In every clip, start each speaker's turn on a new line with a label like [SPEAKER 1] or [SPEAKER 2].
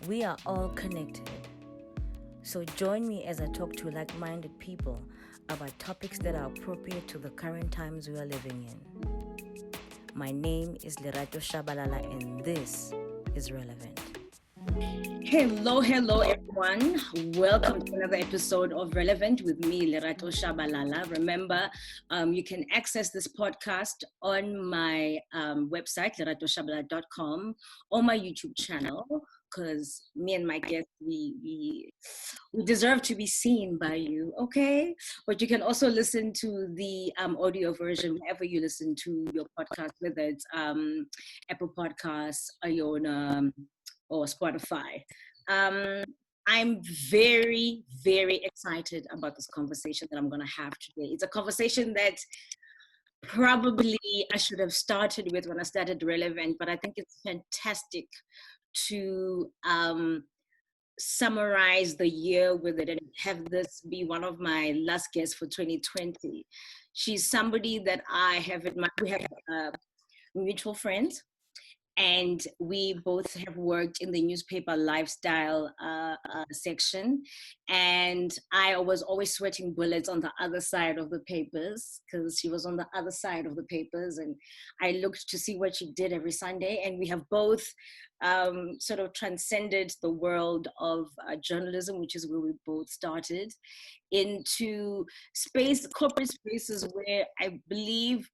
[SPEAKER 1] We are all connected. So join me as I talk to like-minded people about topics that are appropriate to the current times we are living in. My name is Lerato Shabalala and this is Relevant. Hello, everyone. Welcome to another episode of Relevant with me, Lerato Shabalala. Remember, you can access this podcast on my website, leratoshabalala.com, or my YouTube channel, because me and my guests, we deserve to be seen by you, okay? But you can also listen to the audio version wherever you listen to your podcast, whether it's Apple Podcasts, Iona, or Spotify. I'm very, very excited about this conversation that I'm going to have today. It's a conversation that probably I should have started with when I started Relevant, but I think it's fantastic to summarize the year with it and have this be one of my last guests for 2020. She's somebody that I have admired. We have mutual friends. And we both have worked in the newspaper lifestyle section. And I was always sweating bullets on the other side of the papers because she was on the other side of the papers. And I looked to see what she did every Sunday. And we have both sort of transcended the world of journalism, which is where we both started, into corporate spaces where I believe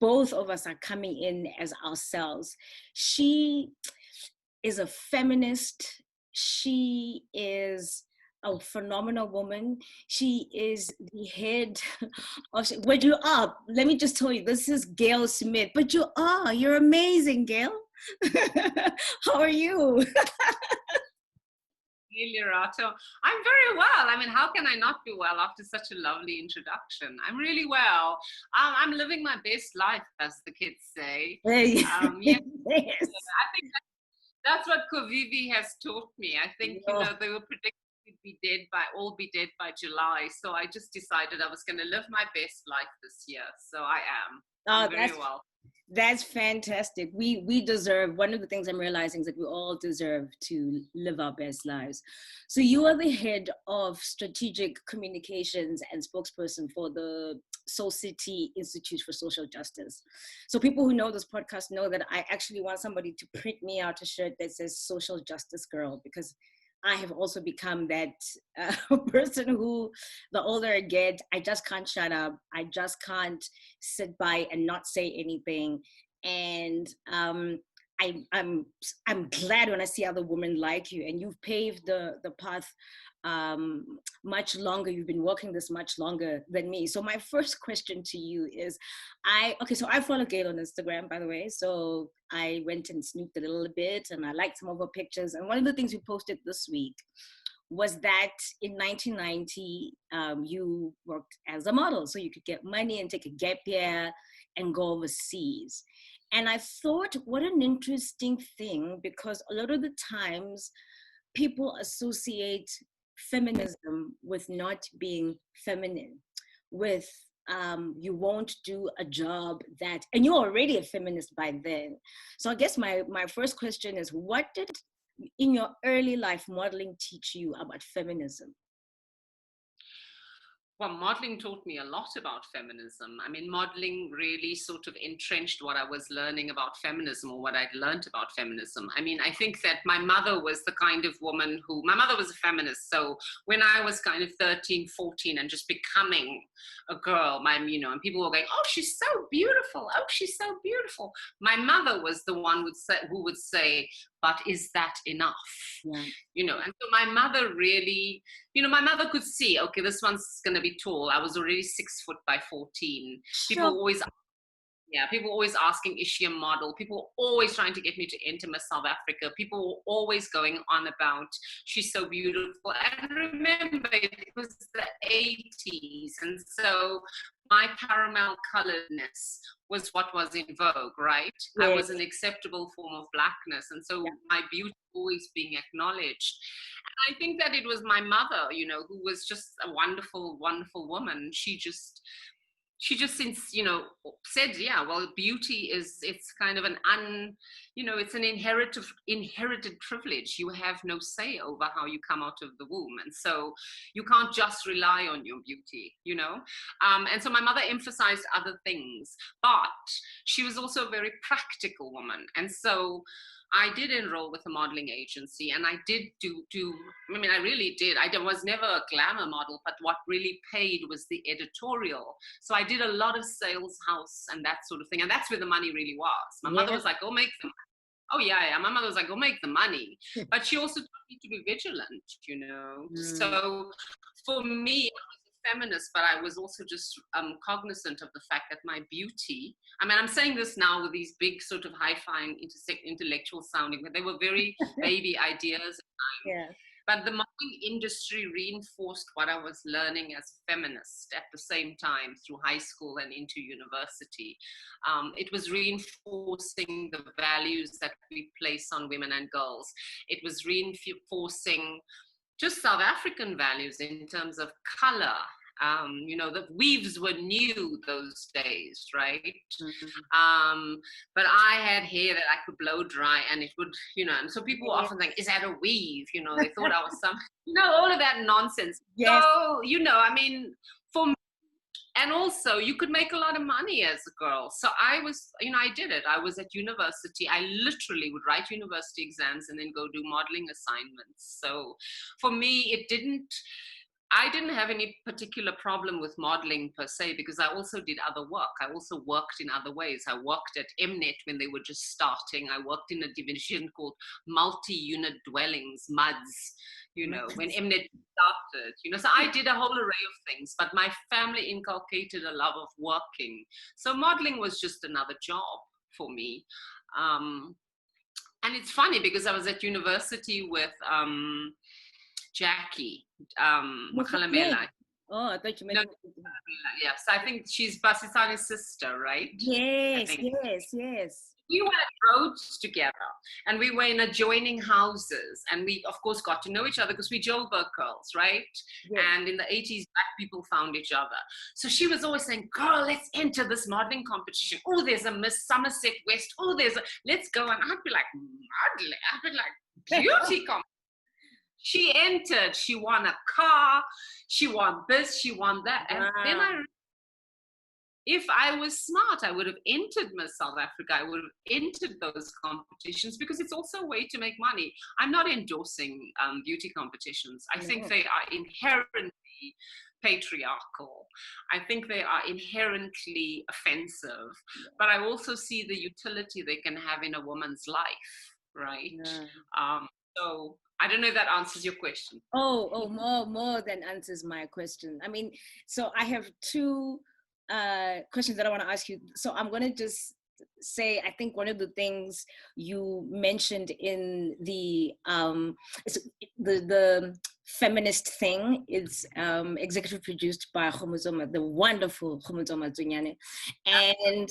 [SPEAKER 1] both of us are coming in as ourselves. She is a feminist. She is a phenomenal woman. She is the head of, what you are, let me just tell you, this is Gail Smith, but you're amazing, Gail. How are you?
[SPEAKER 2] Hey, Lerato. I'm very well. I mean, how can I not be well after such a lovely introduction? I'm really well. I'm living my best life, as the kids say.
[SPEAKER 1] Yes.
[SPEAKER 2] I think that's what Kovivi has taught me. I think, they were predicting we'd all be dead by July. So I just decided I was going to live my best life this year. So I am. I'm very well.
[SPEAKER 1] That's fantastic. We deserve, one of the things I'm realizing is that we all deserve to live our best lives. So you are the head of strategic communications and spokesperson for the Soul City Institute for Social Justice. So people who know this podcast know that I actually want somebody to print me out a shirt that says Social Justice Girl, because I have also become that person who, the older I get, I just can't shut up. I just can't sit by and not say anything. And I'm glad when I see other women like you, and you've paved the path much longer. You've been working this much longer than me. So my first question to you is, so I follow Gail on Instagram, by the way. So I went and snooped a little bit and I liked some of her pictures. And one of the things we posted this week was that in 1990, you worked as a model. So you could get money and take a gap year and go overseas. And I thought, what an interesting thing, because a lot of the times people associate feminism with not being feminine, with you won't do a job that, and you're already a feminist by then. So I guess my first question is, what did in your early life modeling teach you about feminism?
[SPEAKER 2] Well, modeling taught me a lot about feminism. I mean, modeling really sort of entrenched what I was learning about feminism, or what I'd learned about feminism. I mean, I think that my mother was the kind of woman my mother was a feminist. So when I was kind of 13, 14 and just becoming a girl, and people were going, oh, she's so beautiful. Oh, she's so beautiful. My mother was the one who would say, but is that enough? Yeah. And so my mother really, my mother could see, okay, this one's going to be tall. I was already 6 foot by 14. People always asking, is she a model? People always trying to get me to enter Miss South Africa. People always going on about, she's so beautiful. And remember, it was the 80s. And so my caramel coloredness was what was in vogue, right? Yeah. I was an acceptable form of blackness. And so my beauty always being acknowledged. And I think that it was my mother, who was just a wonderful, wonderful woman. She she just, since, said, yeah, well, beauty it's kind of it's an inherited privilege. You have no say over how you come out of the womb. And so you can't just rely on your beauty. And so my mother emphasized other things, but she was also a very practical woman. And so I did enroll with a modeling agency, and I did I really did. I was never a glamour model, but what really paid was the editorial. So I did a lot of sales house and that sort of thing. And that's where the money really was. My mother was like, go make the money. Oh, yeah. My mother was like, go make the money. But she also taught me to be vigilant. So for me, feminist, but I was also just cognizant of the fact that my beauty, I'm saying this now with these big sort of high-flying intellectual sounding, but they were very baby ideas.
[SPEAKER 1] Yeah.
[SPEAKER 2] But the modeling industry reinforced what I was learning as a feminist at the same time through high school and into university. It was reinforcing the values that we place on women and girls. It was reinforcing just South African values in terms of color. The weaves were new those days, right? But I had hair that I could blow dry, and it would, and so people were often think, is that a weave? They thought I was some, all of that nonsense.
[SPEAKER 1] Yes.
[SPEAKER 2] So, for me, and also you could make a lot of money as a girl. So I was, I did it. I was at university. I literally would write university exams and then go do modeling assignments. So for me, I didn't have any particular problem with modeling per se, because I also did other work. I also worked in other ways. I worked at Mnet when they were just starting. I worked in a division called multi-unit dwellings, MUDs, when Mnet started, so I did a whole array of things, but my family inculcated a love of working. So modeling was just another job for me. And it's funny because I was at university with Jackie Makalamela.
[SPEAKER 1] Oh, I thought you meant.
[SPEAKER 2] Yes, I think she's Basisani's sister, right?
[SPEAKER 1] Yes.
[SPEAKER 2] We were at Rhodes together, and we were in adjoining houses, and we, of course, got to know each other because we Joburg girls, right? Yes. And in the 80s, Black people found each other. So she was always saying, girl, let's enter this modeling competition. Oh, there's a Miss Somerset West. Oh, let's go. And I'd be like, modeling? I'd be like, beauty competition. She entered, she won a car, she won this, she won that. And then if I was smart, I would have entered Miss South Africa. I would have entered those competitions, because it's also a way to make money. I'm not endorsing beauty competitions. I think they are inherently patriarchal. I think they are inherently offensive. But I also see the utility they can have in a woman's life, right? Yeah. So I don't know if that answers your question.
[SPEAKER 1] More than answers my question. So I have two questions that I want to ask you. So I'm going to just say, I think one of the things you mentioned in the feminist thing is executive produced by the wonderful Khomuzoma Zunyane. And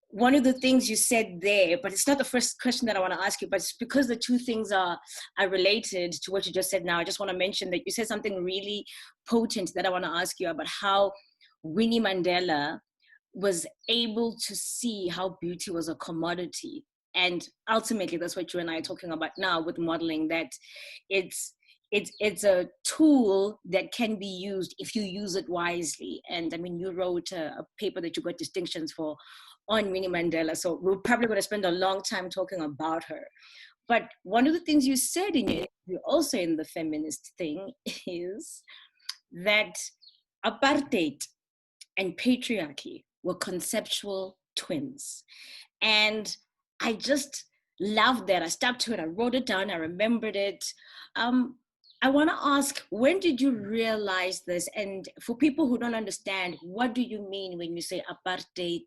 [SPEAKER 1] one of the things you said there, but it's not the first question that I want to ask you, but it's because the two things are related to what you just said now. I just want to mention that you said something really potent that I want to ask you about, how Winnie Mandela was able to see how beauty was a commodity. And ultimately, that's what you and I are talking about now with modeling, that it's a tool that can be used if you use it wisely. And you wrote a paper that you got distinctions for on Winnie Mandela. So we're probably going to spend a long time talking about her. But one of the things you said in it, also in the feminist thing, is that apartheid and patriarchy were conceptual twins. And I just loved that. I stuck to it. I wrote it down. I remembered it. I want to ask, when did you realize this? And for people who don't understand, what do you mean when you say apartheid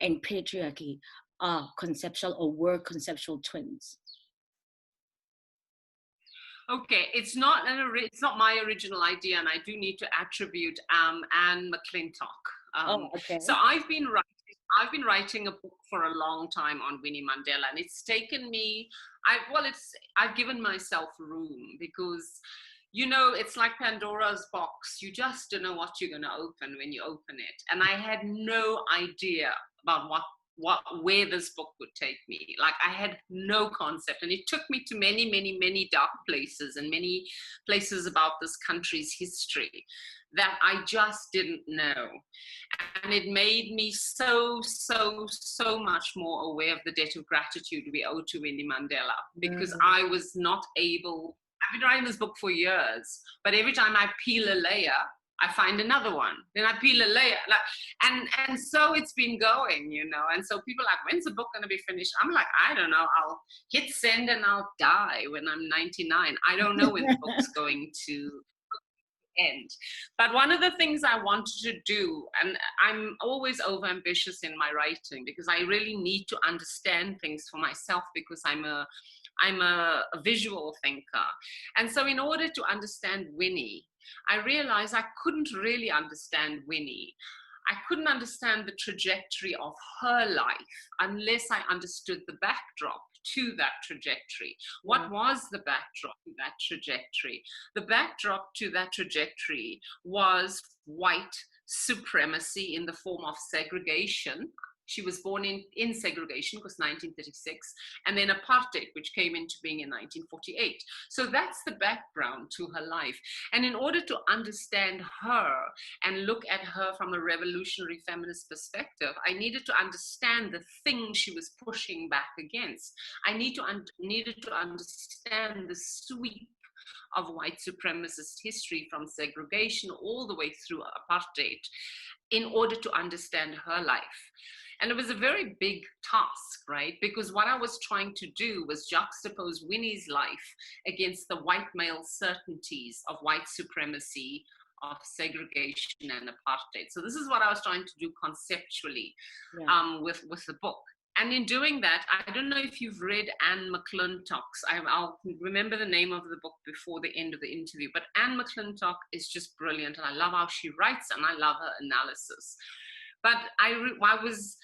[SPEAKER 1] and patriarchy are conceptual or were conceptual twins?
[SPEAKER 2] Okay, it's not my original idea, and I do need to attribute Anne McClintock. Okay. So I've been writing a book for a long time on Winnie Mandela, and it's taken me. I've given myself room, because you know, it's like Pandora's box. You just don't know what you're going to open when you open it. And I had no idea about where this book would take me. Like, I had no concept. And it took me to many, many, many dark places and many places about this country's history that I just didn't know. And it made me so, so, so much more aware of the debt of gratitude we owe to Winnie Mandela, because I was not able. I've been writing this book for years, but every time I peel a layer, I find another one. Then I peel a layer, and so it's been going, you know. And so people are like, when's the book going to be finished? I'm like, I don't know. I'll hit send and I'll die when I'm 99. I don't know when the book's going to end. But one of the things I wanted to do, and I'm always overambitious in my writing because I really need to understand things for myself, because I'm a visual thinker. And so in order to understand Winnie, I realized I couldn't really understand Winnie. I couldn't understand the trajectory of her life unless I understood the backdrop to that trajectory. What was the backdrop to that trajectory? The backdrop to that trajectory was white supremacy in the form of segregation. She was born in segregation, because 1936, and then apartheid, which came into being in 1948. So that's the background to her life. And in order to understand her and look at her from a revolutionary feminist perspective, I needed to understand the thing she was pushing back against. I needed to understand the sweep of white supremacist history from segregation all the way through apartheid in order to understand her life. And it was a very big task, right? Because what I was trying to do was juxtapose Winnie's life against the white male certainties of white supremacy, of segregation and apartheid. So this is what I was trying to do conceptually with the book. And in doing that, I don't know if you've read Anne McClintock's, I'll remember the name of the book before the end of the interview, but Anne McClintock is just brilliant, and I love how she writes, and I love her analysis. But I was,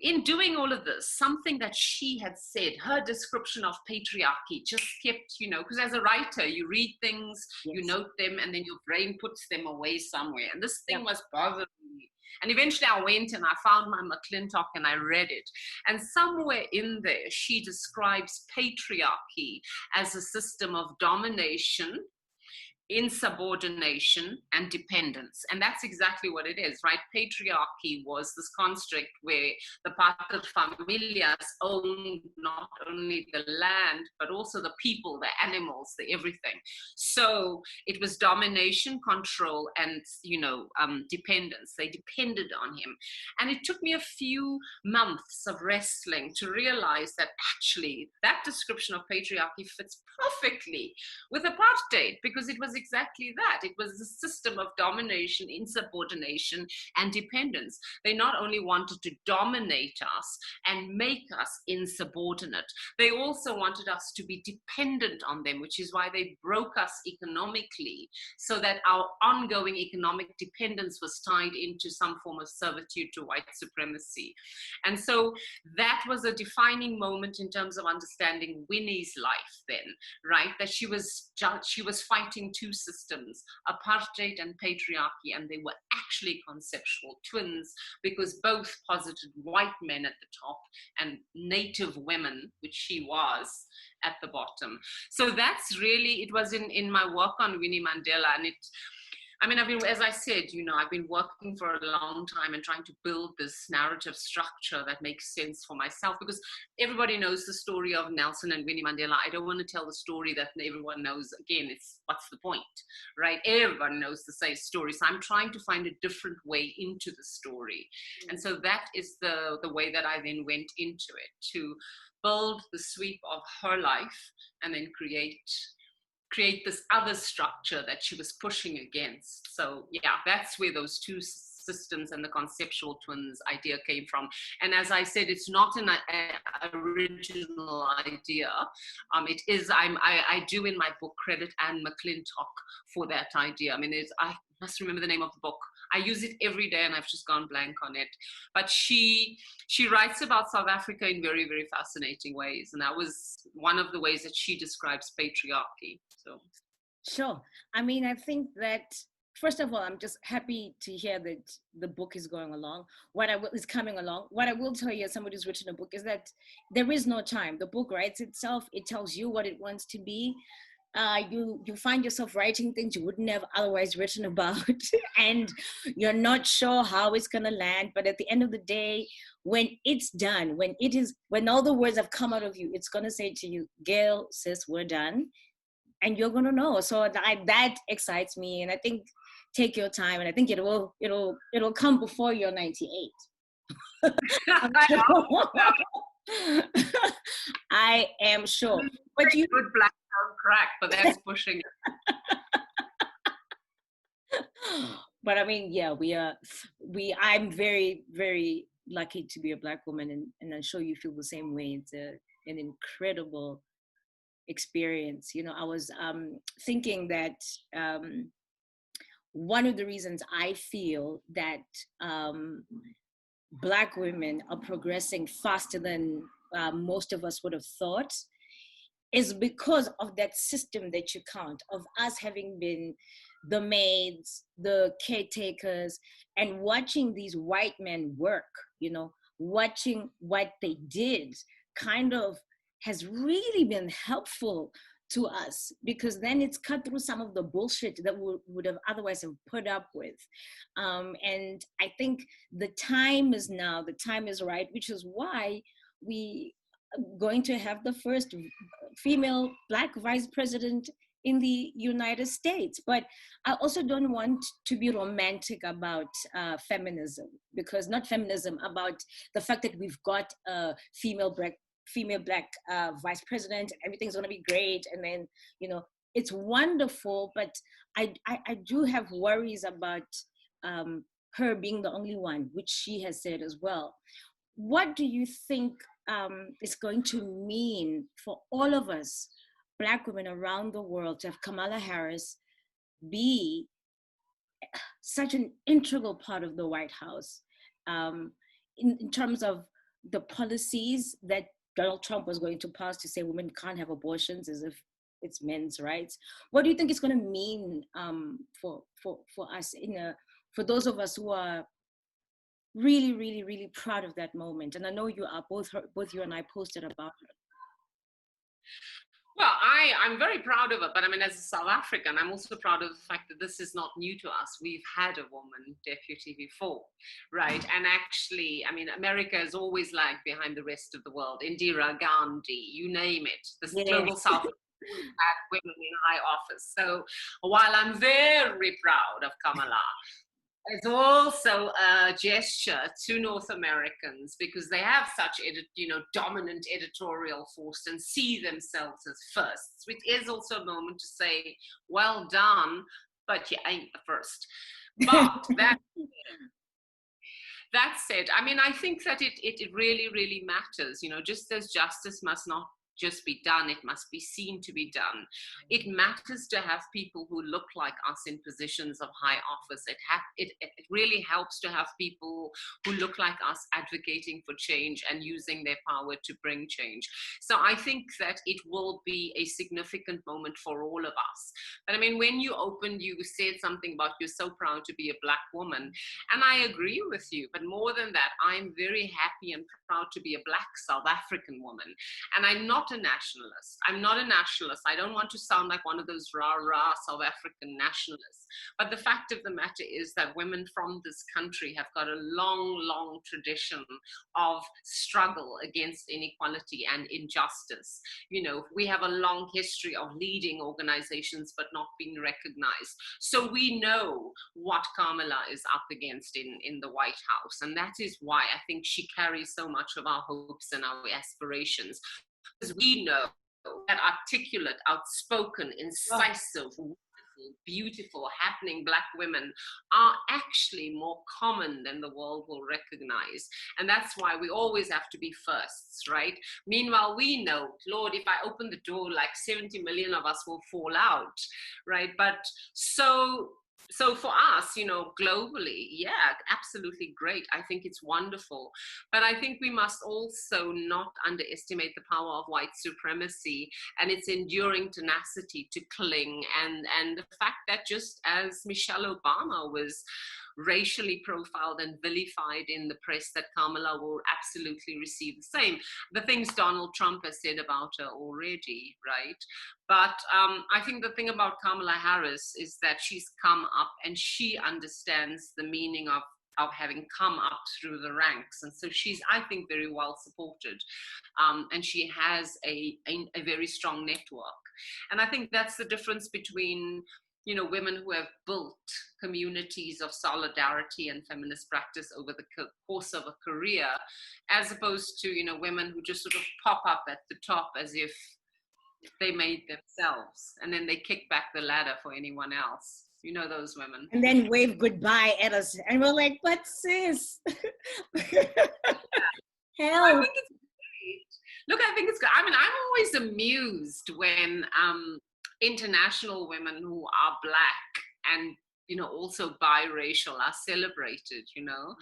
[SPEAKER 2] in doing all of this, something that she had said, her description of patriarchy just kept, you know, because as a writer, you read things, you note them, and then your brain puts them away somewhere. And this thing was bothering me. And eventually I went and I found my McClintock and I read it. And somewhere in there, she describes patriarchy as a system of domination, insubordination, and dependence. And that's exactly what it is, right? Patriarchy was this construct where the paterfamilias owned not only the land, but also the people, the animals, the everything. So it was domination, control, and, you know, dependence. They depended on him. And it took me a few months of wrestling to realize that actually that description of patriarchy fits perfectly with apartheid, because it was exactly that. It was a system of domination, insubordination, and dependence. They not only wanted to dominate us and make us insubordinate, they also wanted us to be dependent on them, which is why they broke us economically, so that our ongoing economic dependence was tied into some form of servitude to white supremacy. And so that was a defining moment in terms of understanding Winnie's life then, right? That she was fighting two systems, apartheid and patriarchy, and they were actually conceptual twins, because both posited white men at the top and native women, which she was, at the bottom. So that's really, it was in my work on Winnie Mandela, and I've been, as I said, you know, I've been working for a long time and trying to build this narrative structure that makes sense for myself, because everybody knows the story of Nelson and Winnie Mandela. I don't want to tell the story that everyone knows. Again, it's what's the point, right? Everyone knows the same story. So I'm trying to find a different way into the story. And so that is the way that I then went into it, to build the sweep of her life and then create this other structure that she was pushing against. So yeah, that's where those two systems and the conceptual twins idea came from. And as I said, it's not an original idea. It is, I do in my book credit Anne McClintock for that idea. I mean, I must remember the name of the book. I use it every day and I've just gone blank on it. But she writes about South Africa in very, very fascinating ways. And that was one of the ways that she describes patriarchy. So
[SPEAKER 1] Sure. I mean, I think that first of all, I'm just happy to hear that the book is going along. Is coming along. What I will tell you, as somebody who's written a book, is that there is no time. The book writes itself. It tells you what it wants to be. You find yourself writing things you wouldn't have otherwise written about, and you're not sure how it's gonna land. But at the end of the day, when it's done, when all the words have come out of you, it's gonna say to you, Gail, sis, we're done, and you're gonna know. So that excites me, and I think take your time, and I think it'll come before you're 98. I'm
[SPEAKER 2] I
[SPEAKER 1] sure. I am sure. But you,
[SPEAKER 2] good black don't crack, but that's pushing it.
[SPEAKER 1] but I mean, yeah, I'm very, very lucky to be a Black woman, and I'm sure you feel the same way. It's an incredible experience. You know, I was thinking that one of the reasons I feel that Black women are progressing faster than most of us would have thought is because of that system that you count, of us having been the maids, the caretakers, and watching these white men work, you know, watching what they did kind of has really been helpful to us, because then it's cut through some of the bullshit that we would have otherwise have put up with. And I think the time is now, the time is right, which is why we going to have the first female Black vice president in the United States. But I also don't want to be romantic about feminism, because not feminism, about the fact that we've got a female Black vice president, everything's going to be great, and then, you know, it's wonderful. But I do have worries about her being the only one, which she has said as well. What do you think is going to mean for all of us, Black women around the world, to have Kamala Harris be such an integral part of the White House, in terms of the policies that Donald Trump was going to pass to say women can't have abortions as if it's men's rights? What do you think it's going to mean for us, for those of us who are really, really, really proud of that moment? And I know you are, both you and I posted about her.
[SPEAKER 2] Well, I'm very proud of it, but I mean, as a South African, I'm also proud of the fact that this is not new to us. We've had a woman deputy before, right? And actually, I mean, America is always lagged behind the rest of the world. Indira Gandhi, you name it. The global South had women in high office. So while I'm very proud of Kamala, it's also a gesture to North Americans, because they have such, dominant editorial force and see themselves as firsts, which is also a moment to say, well done, but you ain't the first. But that said, I mean, I think that it really, really matters, just as justice must not just be done, it must be seen to be done. It matters to have people who look like us in positions of high office. It really helps to have people who look like us advocating for change and using their power to bring change. So I think that it will be a significant moment for all of us. But I mean, when you said something about you're so proud to be a Black woman, and I agree with you, but more than that, I'm very happy and proud to be a Black South African woman. And I'm not a nationalist. I don't want to sound like one of those rah-rah South African nationalists. But the fact of the matter is that women from this country have got a long, long tradition of struggle against inequality and injustice. We have a long history of leading organizations but not being recognized. So we know what Kamala is up against in the White House. And that is why I think she carries so much of our hopes and our aspirations. Because we know that articulate, outspoken, incisive, wonderful, beautiful, happening Black women are actually more common than the world will recognize. And that's why we always have to be firsts, right? Meanwhile, we know, Lord, if I open the door, like 70 million of us will fall out, right? But so So for us, globally, yeah, absolutely great. I think it's wonderful. But I think we must also not underestimate the power of white supremacy and its enduring tenacity to cling. And the fact that just as Michelle Obama was racially profiled and vilified in the press, that Kamala will absolutely receive the same. The things Donald Trump has said about her already, right? But I think the thing about Kamala Harris is that she's come up and she understands the meaning of having come up through the ranks. And so she's, I think, very well supported. And she has a very strong network. And I think that's the difference between women who have built communities of solidarity and feminist practice over the course of a career, as opposed to, women who just sort of pop up at the top as if they made themselves, and then they kick back the ladder for anyone else. Those women.
[SPEAKER 1] And then wave goodbye at us. And we're like, but sis,
[SPEAKER 2] I
[SPEAKER 1] help.
[SPEAKER 2] think it's great. Look, I think it's good. I mean, I'm always amused when international women who are Black and also biracial are celebrated,
[SPEAKER 1] Yeah.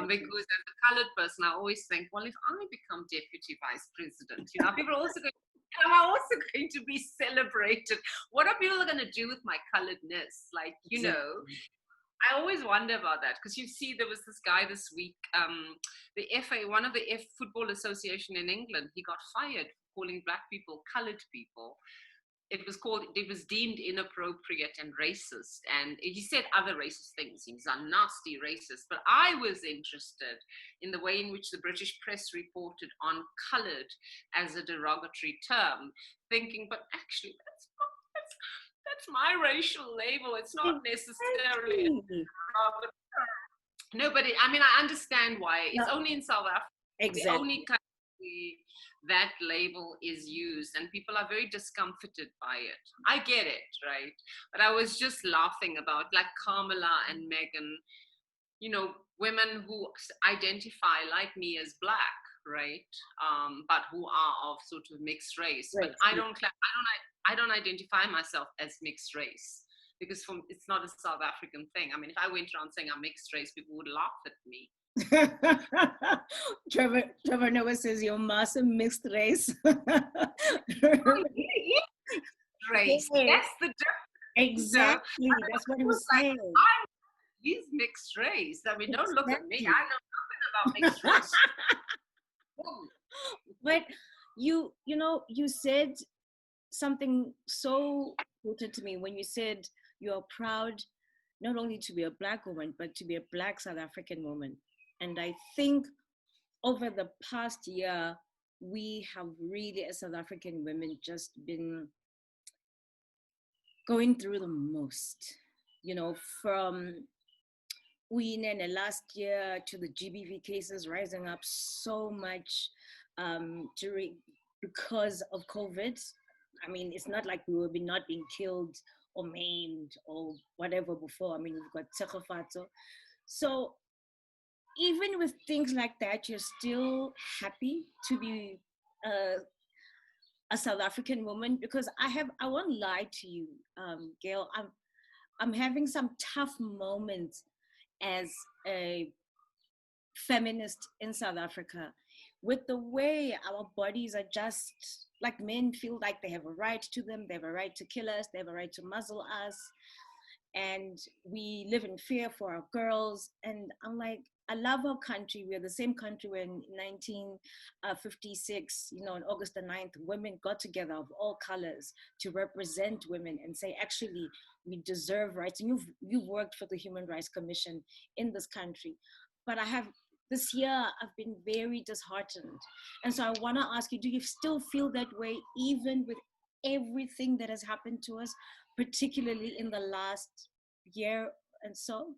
[SPEAKER 2] because as a colored person, I always think, well, if I become deputy vice president, people are also going am I also going to be celebrated? What are people going to do with my coloredness? Like,
[SPEAKER 1] Exactly.
[SPEAKER 2] I always wonder about that, because you see, there was this guy this week, the FA, one of the Football Association in England, he got fired for calling Black people colored people. It was deemed inappropriate and racist. And he said other racist things. He's a nasty racist. But I was interested in the way in which the British press reported on colored as a derogatory term, thinking, but actually, that's my racial label. It's not necessarily a
[SPEAKER 1] Exactly.
[SPEAKER 2] derogatory term. No, but I understand why. It's
[SPEAKER 1] No,
[SPEAKER 2] only in South Africa, the only
[SPEAKER 1] exactly.
[SPEAKER 2] country that label is used, and people are very discomforted by it. I get it, right? But I was just laughing about, like, Kamala and Meghan, women who identify like me as Black, right? But who are of sort of mixed race. But
[SPEAKER 1] Right.
[SPEAKER 2] I don't identify myself as mixed race, because it's not a South African thing. I mean, if I went around saying I'm mixed race, people would laugh at me.
[SPEAKER 1] Trevor Noah says you're massive mixed race.
[SPEAKER 2] Race.
[SPEAKER 1] Yes,
[SPEAKER 2] That's the difference.
[SPEAKER 1] exactly. That's what he was saying.
[SPEAKER 2] He's mixed race. I mean, don't look at me.
[SPEAKER 1] Exactly.
[SPEAKER 2] I know nothing about mixed race.
[SPEAKER 1] But you said something so important to me when you said you're proud not only to be a Black woman, but to be a Black South African woman. And I think over the past year, we have really, as South African women, just been going through the most, from Uyinene last year to the GBV cases rising up so much because of COVID. I mean, it's not like we will be not being killed or maimed or whatever before. I mean, we've got Tsegofatso. So even with things like that, you're still happy to be a South African woman, because I won't lie to you, Gail. I'm having some tough moments as a feminist in South Africa, with the way our bodies are just like, men feel like they have a right to them, they have a right to kill us, they have a right to muzzle us, and we live in fear for our girls. And I'm like, I love our country. We're the same country where in 1956, on August the 9th, women got together of all colors to represent women and say, actually, we deserve rights. And you've worked for the Human Rights Commission in this country. But this year, I've been very disheartened. And so I want to ask you, do you still feel that way, even with everything that has happened to us, particularly in the last year and so?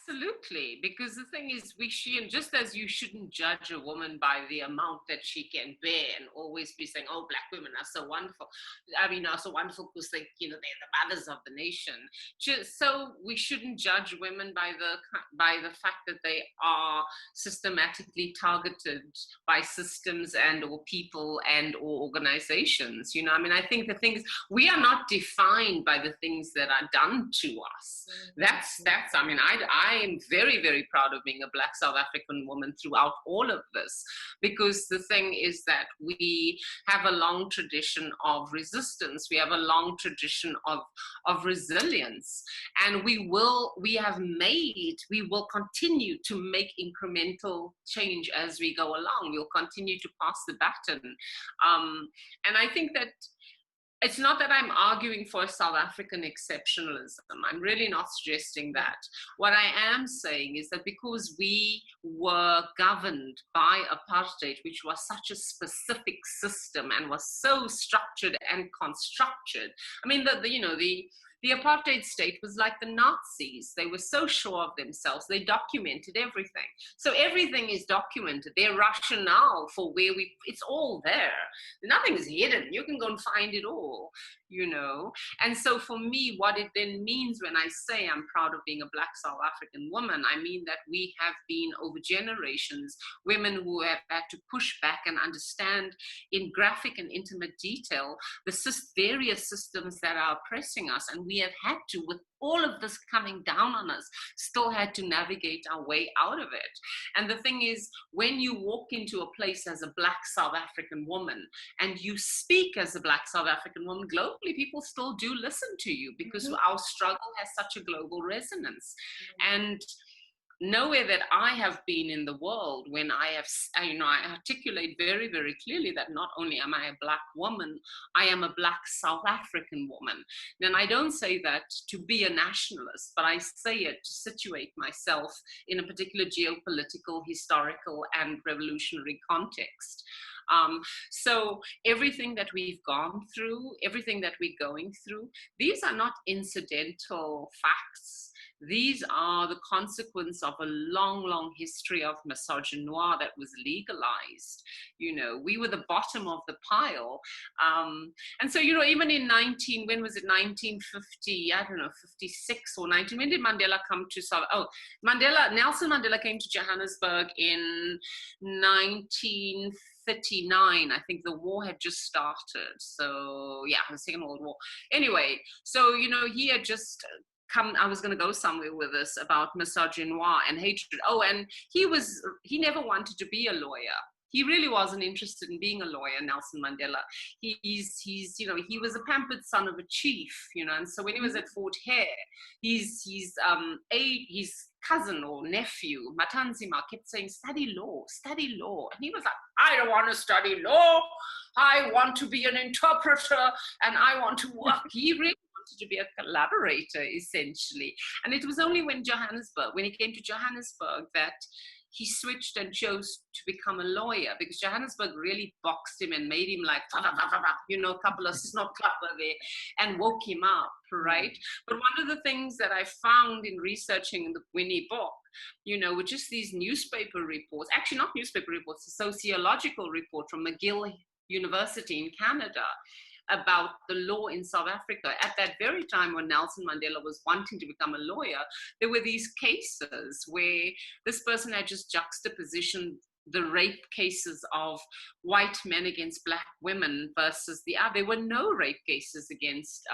[SPEAKER 2] Absolutely, because the thing is, and just as you shouldn't judge a woman by the amount that she can bear and always be saying, oh, Black women are so wonderful. I mean, are so wonderful because they, they're the mothers of the nation. So we shouldn't judge women by the fact that they are systematically targeted by systems and or people and or organizations. I mean, I think the thing is, we are not defined by the things that are done to us. That's I mean, I am very, very proud of being a Black South African woman throughout all of this, because the thing is that we have a long tradition of resistance. We have a long tradition of resilience, and we will continue to make incremental change as we go along. We'll continue to pass the baton. And I think that it's not that I'm arguing for South African exceptionalism. I'm really not suggesting that. What I am saying is that because we were governed by apartheid, which was such a specific system and was so structured and constructed. I mean, the apartheid state was like the Nazis. They were so sure of themselves. They documented everything. So everything is documented. Their rationale for it's all there. Nothing is hidden. You can go and find it all, And so for me, what it then means when I say I'm proud of being a Black South African woman, I mean that we have been over generations, women who have had to push back and understand in graphic and intimate detail the various systems that are oppressing us. And we have had to, with all of this coming down on us, still had to navigate our way out of it. And the thing is, when you walk into a place as a Black South African woman and you speak as a Black South African woman, globally, people still do listen to you because our struggle has such a global resonance. And nowhere that I have been in the world when I articulate very, very clearly that not only am I a Black woman, I am a Black South African woman. Then I don't say that to be a nationalist, but I say it to situate myself in a particular geopolitical, historical, and revolutionary context. So everything that we've gone through, everything that we're going through, these are not incidental facts. These are the consequence of a long, long history of misogynoir that was legalized. We were the bottom of the pile. And so, even in 1950, I don't know, 56 or 19, when did Mandela come to South? Nelson Mandela came to Johannesburg in 1939. I think the war had just started. So, yeah, the Second World War. Anyway, so, he had just I was going to go somewhere with this about misogynoir and hatred. Oh, and he never wanted to be a lawyer. He really wasn't interested in being a lawyer, Nelson Mandela. He was a pampered son of a chief, and so when he was at Fort Hare, his cousin or nephew, Matanzima, kept saying, study law. And he was like, I don't want to study law. I want to be an interpreter and I want to work. He really to be a collaborator, essentially. And it was only when he came to Johannesburg, that he switched and chose to become a lawyer, because Johannesburg really boxed him and made him like, a couple of snot clapper there, and woke him up, right? But one of the things that I found in researching the Winnie book, were just these newspaper reports, actually not newspaper reports, a sociological report from McGill University in Canada, about the law in South Africa. At that very time when Nelson Mandela was wanting to become a lawyer, there were these cases where this person had just juxtapositioned the rape cases of white men against Black women versus the other. There were no rape cases against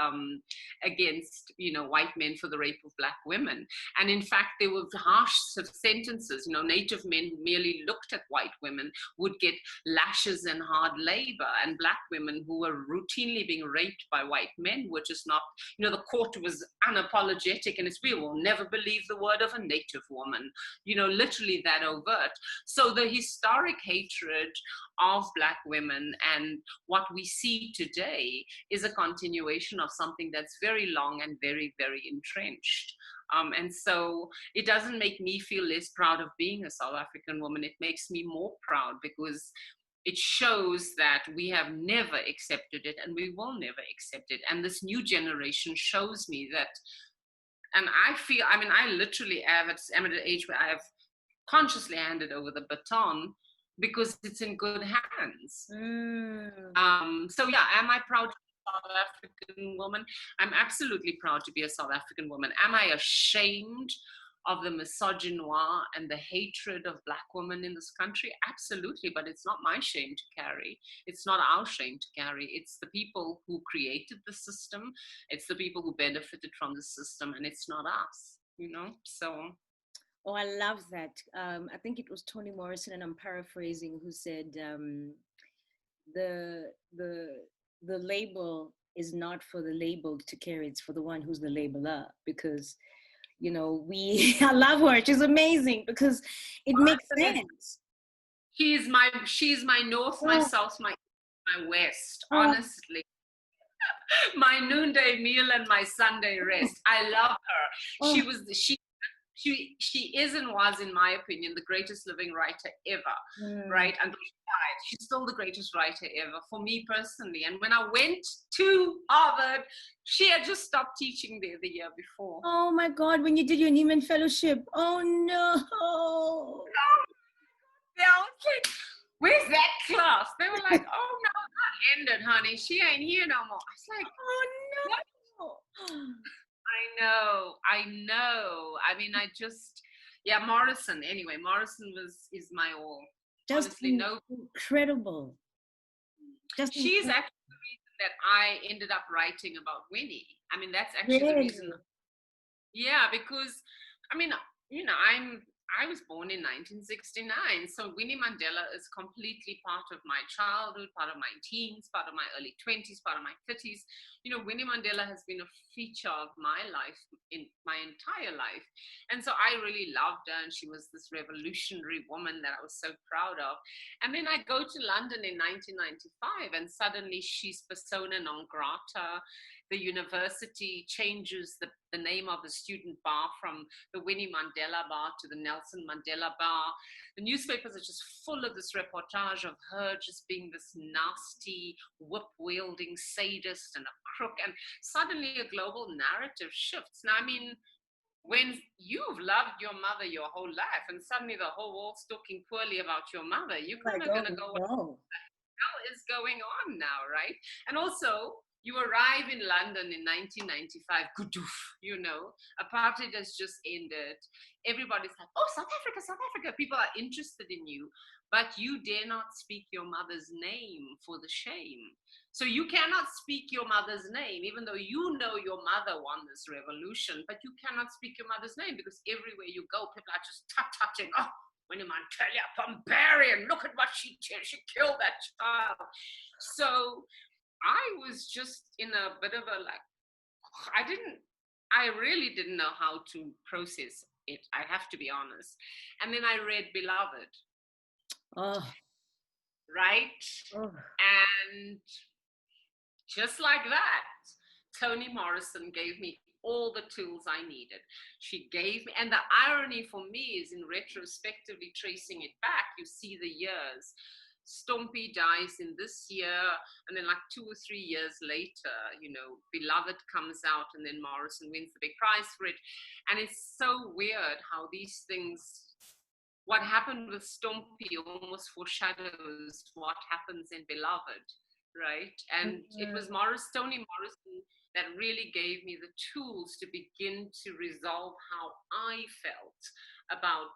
[SPEAKER 2] white men for the rape of Black women. And in fact, there were harsh sentences. Native men who merely looked at white women would get lashes and hard labor, and Black women who were routinely being raped by white men were just not, the court was unapologetic, and we will never believe the word of a Native woman, literally that overt. So the historic hatred of Black women and what we see today is a continuation of something that's very long and very, very entrenched. And so it doesn't make me feel less proud of being a South African woman. It makes me more proud, because it shows that we have never accepted it and we will never accept it. And this new generation shows me that And I literally am at an age where I have consciously handed over the baton because it's in good hands. So yeah, am I proud to be a South African woman? I'm absolutely proud to be a South African woman. Am I ashamed of the misogynoir and the hatred of Black women in this country? Absolutely, but it's not my shame to carry. It's not our shame to carry. It's the people who created the system. It's the people who benefited from the system, and it's not us, so.
[SPEAKER 1] Oh, I love that. I think it was Toni Morrison, and I'm paraphrasing, who said, the label is not for the labeled to carry, it's for the one who's the labeler. Because, I love her. She's amazing because it makes sense.
[SPEAKER 2] She's my north, my south, my west, honestly. My noonday meal and my Sunday rest. I love her. She is and was, in my opinion, the greatest living writer ever, right? And she died. She's still the greatest writer ever for me personally. And when I went to Harvard, she had just stopped teaching there the year before.
[SPEAKER 1] Oh my God, when you did your Neiman Fellowship. Oh no.
[SPEAKER 2] Yeah, I was like, where's that class? They were like, oh no, that ended, honey. She ain't here no more. I was like,
[SPEAKER 1] oh no.
[SPEAKER 2] What? I know. I mean, Morrison. Anyway, Morrison is my all.
[SPEAKER 1] Just
[SPEAKER 2] honestly,
[SPEAKER 1] incredible.
[SPEAKER 2] She's actually the reason that I ended up writing about Winnie. I mean, that's actually the reason. Yeah, because I mean, I was born in 1969, so Winnie Mandela is completely part of my childhood, part of my teens, part of my early 20s, part of my 30s. Winnie Mandela has been a feature of my life in my entire life. And so I really loved her, and she was this revolutionary woman that I was so proud of. And then I go to London in 1995, and suddenly she's persona non grata. The university changes the name of the student bar from the Winnie Mandela bar to the Nelson Mandela bar. The newspapers are just full of this reportage of her just being this nasty, whip-wielding sadist and a crook. And suddenly a global narrative shifts. Now, I mean, when you've loved your mother your whole life and suddenly the whole world's talking poorly about your mother, you're kind of going to go, what the hell is going on now, right? And also, you arrive in London in 1995, apartheid has just ended. Everybody's like, oh, South Africa. People are interested in you, but you dare not speak your mother's name for the shame. So you cannot speak your mother's name, even though you know your mother won this revolution, but you cannot speak your mother's name because everywhere you go, people are just touching, oh, Winnie Mandela, barbarian, look at what she did, she killed that child. So I was just in a bit of a I really didn't know how to process it. I have to be honest. And then I read Beloved.
[SPEAKER 1] Oh.
[SPEAKER 2] Right? Oh. And just like that, Toni Morrison gave me all the tools I needed. She gave me, and the irony for me is in retrospectively tracing it back, you see the years. Stompie dies in this year, and then like 2 or 3 years later, Beloved comes out, and then Morrison wins the big prize for it. And it's so weird how these things, what happened with Stompie almost foreshadows what happens in Beloved, right? And it was Toni Morrison that really gave me the tools to begin to resolve how I felt about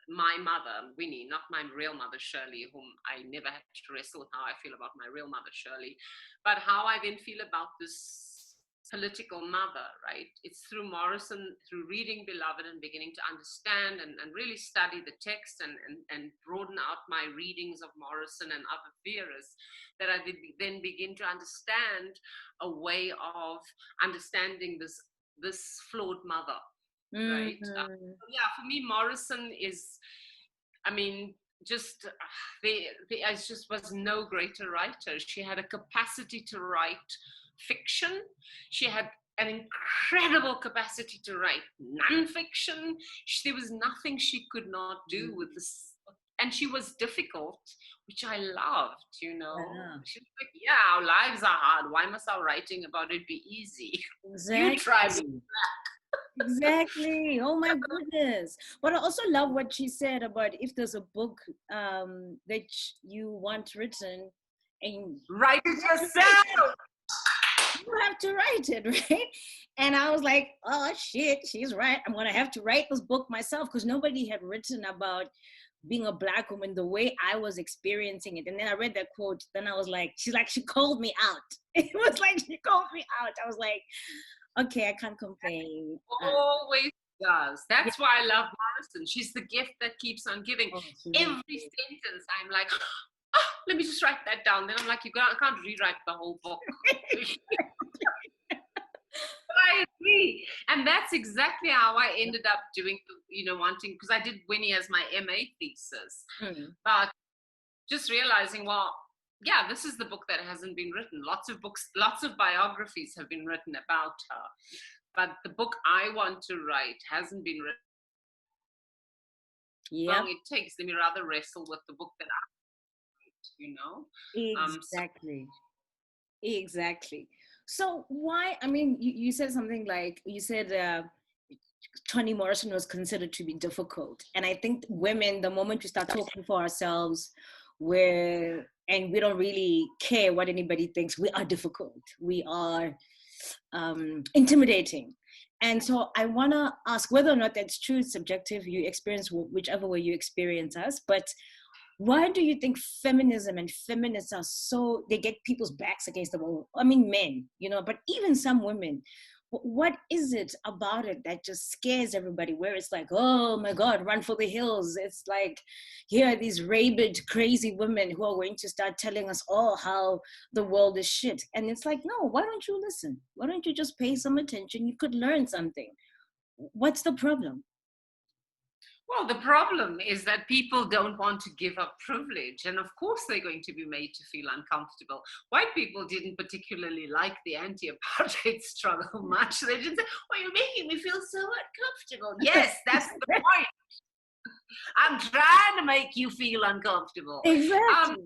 [SPEAKER 2] my mother, Winnie, not my real mother, Shirley, whom I never had to wrestle with how I feel about my real mother, Shirley, but how I then feel about this political mother, right? It's through Morrison, through reading Beloved and beginning to understand and really study the text and broaden out my readings of Morrison and other theorists, that I then begin to understand a way of understanding this flawed mother. Right. For me, Morrison is, I mean, there just was no greater writer. She had a capacity to write fiction. She had an incredible capacity to write nonfiction. There was nothing she could not do with this. And she was difficult, which I loved, She was like, our lives are hard. Why must our writing about it be easy?
[SPEAKER 1] Exactly.
[SPEAKER 2] You try me back.
[SPEAKER 1] Exactly. Oh my goodness. But I also love what she said about if there's a book that you want written and
[SPEAKER 2] Write it
[SPEAKER 1] you have to write it.
[SPEAKER 2] yourself.
[SPEAKER 1] You have to write it, right? And I was like, oh shit, she's right. I'm gonna have to write this book myself because nobody had written about being a Black woman the way I was experiencing it. And then I read that quote, then I was like, she called me out. It was like she called me out. I was like, okay, I can't complain.
[SPEAKER 2] Always does.
[SPEAKER 1] Yeah.
[SPEAKER 2] That's why I love Morrison. She's the gift that keeps on giving.
[SPEAKER 1] Oh, she
[SPEAKER 2] Every
[SPEAKER 1] really is.
[SPEAKER 2] sentence, I'm like, oh, let me just write that down. Then I'm like, I can't rewrite the whole book. I agree. And that's exactly how I ended up doing, wanting, because I did Winnie as my MA thesis. But just realizing, well, yeah, this is the book that hasn't been written. Lots of books, lots of biographies have been written about her. But the book I want to write hasn't been written.
[SPEAKER 1] Yeah.
[SPEAKER 2] How long it takes, let me rather wrestle with the book that I write,
[SPEAKER 1] Exactly. Exactly. So why, I mean, you said something like, you said Toni Morrison was considered to be difficult. And I think women, the moment we start talking for ourselves, and we don't really care what anybody thinks, we are difficult. We are intimidating. And so I want to ask whether or not that's true, it's subjective, you experience whichever way you experience us, but why do you think feminism and feminists are so, they get people's backs against the wall? I mean, men, but even some women. What is it about it that just scares everybody, where it's like, oh my God, run for the hills? It's like, here are these rabid, crazy women who are going to start telling us all how the world is shit. And it's like, no, why don't you listen? Why don't you just pay some attention? You could learn something. What's the problem?
[SPEAKER 2] Well, the problem is that people don't want to give up privilege. And of course, they're going to be made to feel uncomfortable. White people didn't particularly like the anti apartheid struggle much. They didn't say, oh, you're making me feel so uncomfortable. Yes, that's the point. I'm trying to make you feel uncomfortable.
[SPEAKER 1] Exactly.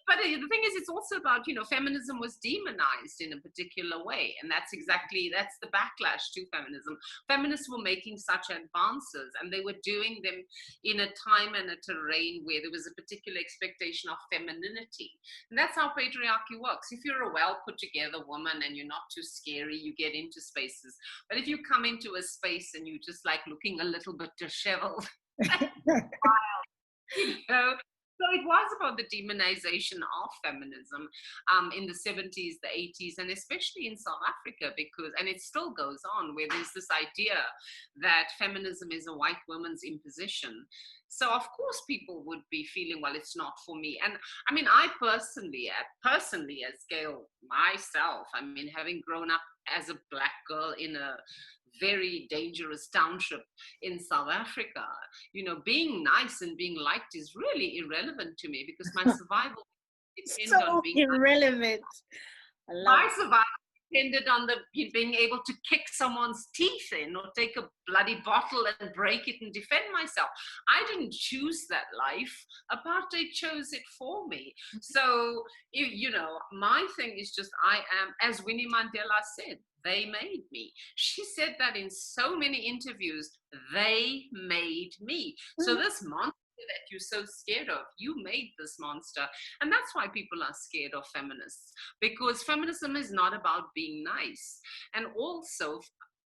[SPEAKER 2] But the thing is, it's also about, feminism was demonized in a particular way. And that's the backlash to feminism. Feminists were making such advances and they were doing them in a time and a terrain where there was a particular expectation of femininity. And that's how patriarchy works. If you're a well put together woman and you're not too scary, you get into spaces. But if you come into a space and you just like looking a little bit disheveled, So it was about the demonization of feminism in the 70s, the 80s, and especially in South Africa, and it still goes on, where there's this idea that feminism is a white woman's imposition. So of course people would be feeling, well, it's not for me. And I mean, I personally as Gail myself, I mean, having grown up as a Black girl in a very dangerous township in South Africa, being nice and being liked is really irrelevant to me because my survival depends on
[SPEAKER 1] So
[SPEAKER 2] being
[SPEAKER 1] irrelevant. I love
[SPEAKER 2] my survival depended on being able to kick someone's teeth in or take a bloody bottle and break it and defend myself. I didn't choose that life. Apartheid chose it for me. So, my thing is just, I am, as Winnie Mandela said, they made me. She said that in so many interviews, they made me. So this monster that you're so scared of, you made this monster. And that's why people are scared of feminists, because feminism is not about being nice. And also,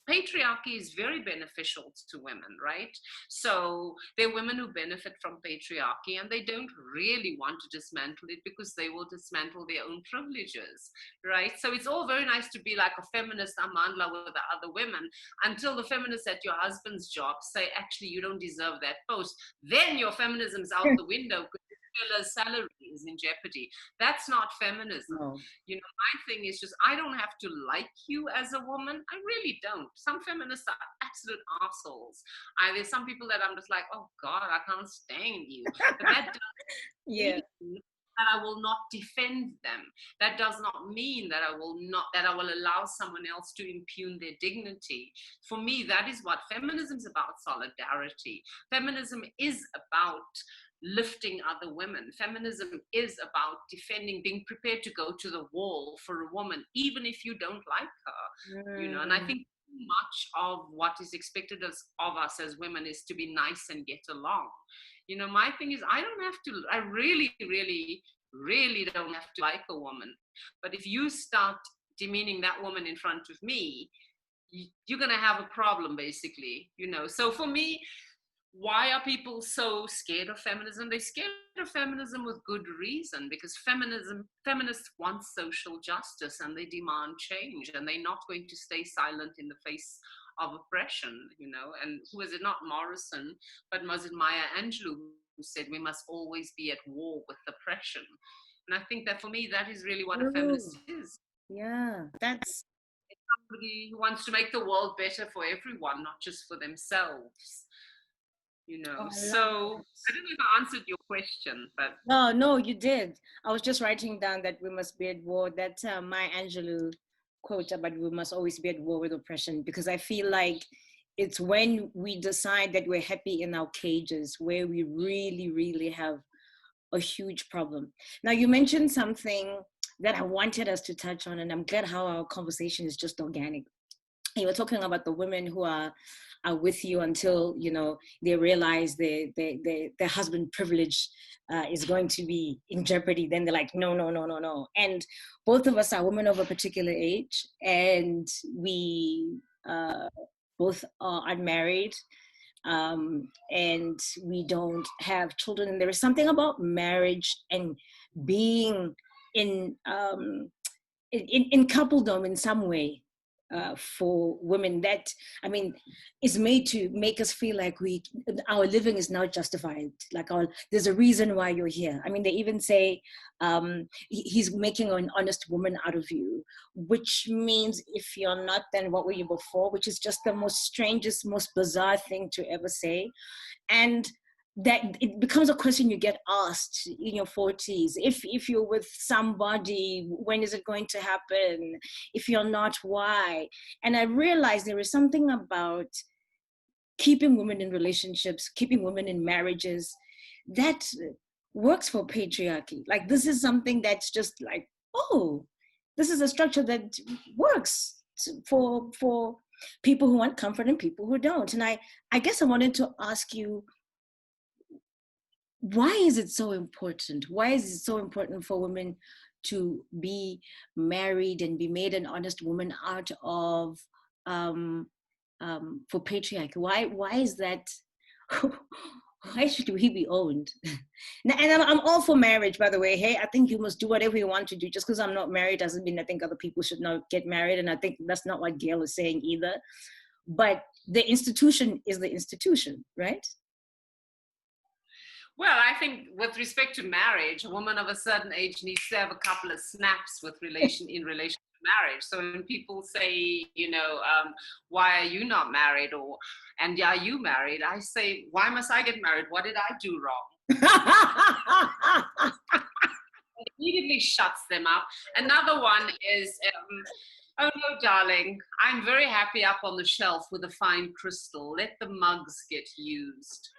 [SPEAKER 2] patriarchy is very beneficial to women, right? So there are women who benefit from patriarchy and they don't really want to dismantle it because they will dismantle their own privileges, right? So it's all very nice to be like a feminist Amandla with the other women until the feminists at your husband's job say, actually, you don't deserve that post. Then your feminism's out the window because your salary is in jeopardy. That's not feminism.
[SPEAKER 1] No.
[SPEAKER 2] My thing is just, I don't have to like you as a woman. I really don't. Some feminists are absolute assholes. There's some people that I'm just like, oh God, I can't stand you. But that doesn't mean that I will not defend them. That does not mean that I will allow someone else to impugn their dignity. For me, that is what feminism is about: solidarity. Feminism is about lifting other women. Feminism is about defending, being prepared to go to the wall for a woman, even if you don't like her. And I think much of what is expected of us as women is to be nice and get along. You know, my thing is, I really, really, really don't have to like a woman. But if you start demeaning that woman in front of me, you're going to have a problem, basically, you know. So for me, why are people so scared of feminism? They're scared of feminism with good reason, because feminists want social justice and they demand change, and they're not going to stay silent in the face of oppression, you know. And who is it? Not Morrison, but was it Maya Angelou who said we must always be at war with oppression? And I think that for me, that is really what a feminist is.
[SPEAKER 1] Yeah, that's
[SPEAKER 2] Somebody who wants to make the world better for everyone, not just for themselves. You know, so I don't know if I answered your question, but
[SPEAKER 1] no, you did. I was just writing down that we must be at war. That Maya Angelou quote about we must always be at war with oppression, because I feel like it's when we decide that we're happy in our cages where we really, really have a huge problem. Now, you mentioned something that I wanted us to touch on, and I'm glad how our conversation is just organic. You were talking about the women who are with you until, you know, they realize their husband privilege is going to be in jeopardy. Then they're like, no, no, no, no, no. And both of us are women of a particular age, and we both are unmarried, and we don't have children. And there is something about marriage and being in coupledom in some way, for women, that, I mean, is made to make us feel like our living is now justified, like there's a reason why you're here. I mean, they even say he's making an honest woman out of you, which means if you're not, then what were you before? Which is just the most strangest, most bizarre thing to ever say. And that it becomes a question you get asked in your 40s. If you're with somebody, when is it going to happen? If you're not, why? And I realized there is something about keeping women in relationships, keeping women in marriages, that works for patriarchy. Like, this is something that's just like, oh, this is a structure that works for people who want comfort and people who don't. And I guess I wanted to ask you, why is it so important? Why is it so important for women to be married and be made an honest woman out of, for patriarchy? Why is that? Why should we be owned? And I'm all for marriage, by the way. Hey, I think you must do whatever you want to do. Just because I'm not married doesn't mean I think other people should not get married. And I think that's not what Gail is saying either. But the institution is the institution, right?
[SPEAKER 2] well, I think with respect to marriage, a woman of a certain age needs to have a couple of snaps in relation to marriage. So when people say, you know, why are you not married, and are you married? I say, why must I get married? What did I do wrong? It immediately shuts them up. Another one is, oh no, darling, I'm very happy up on the shelf with a fine crystal. Let the mugs get used.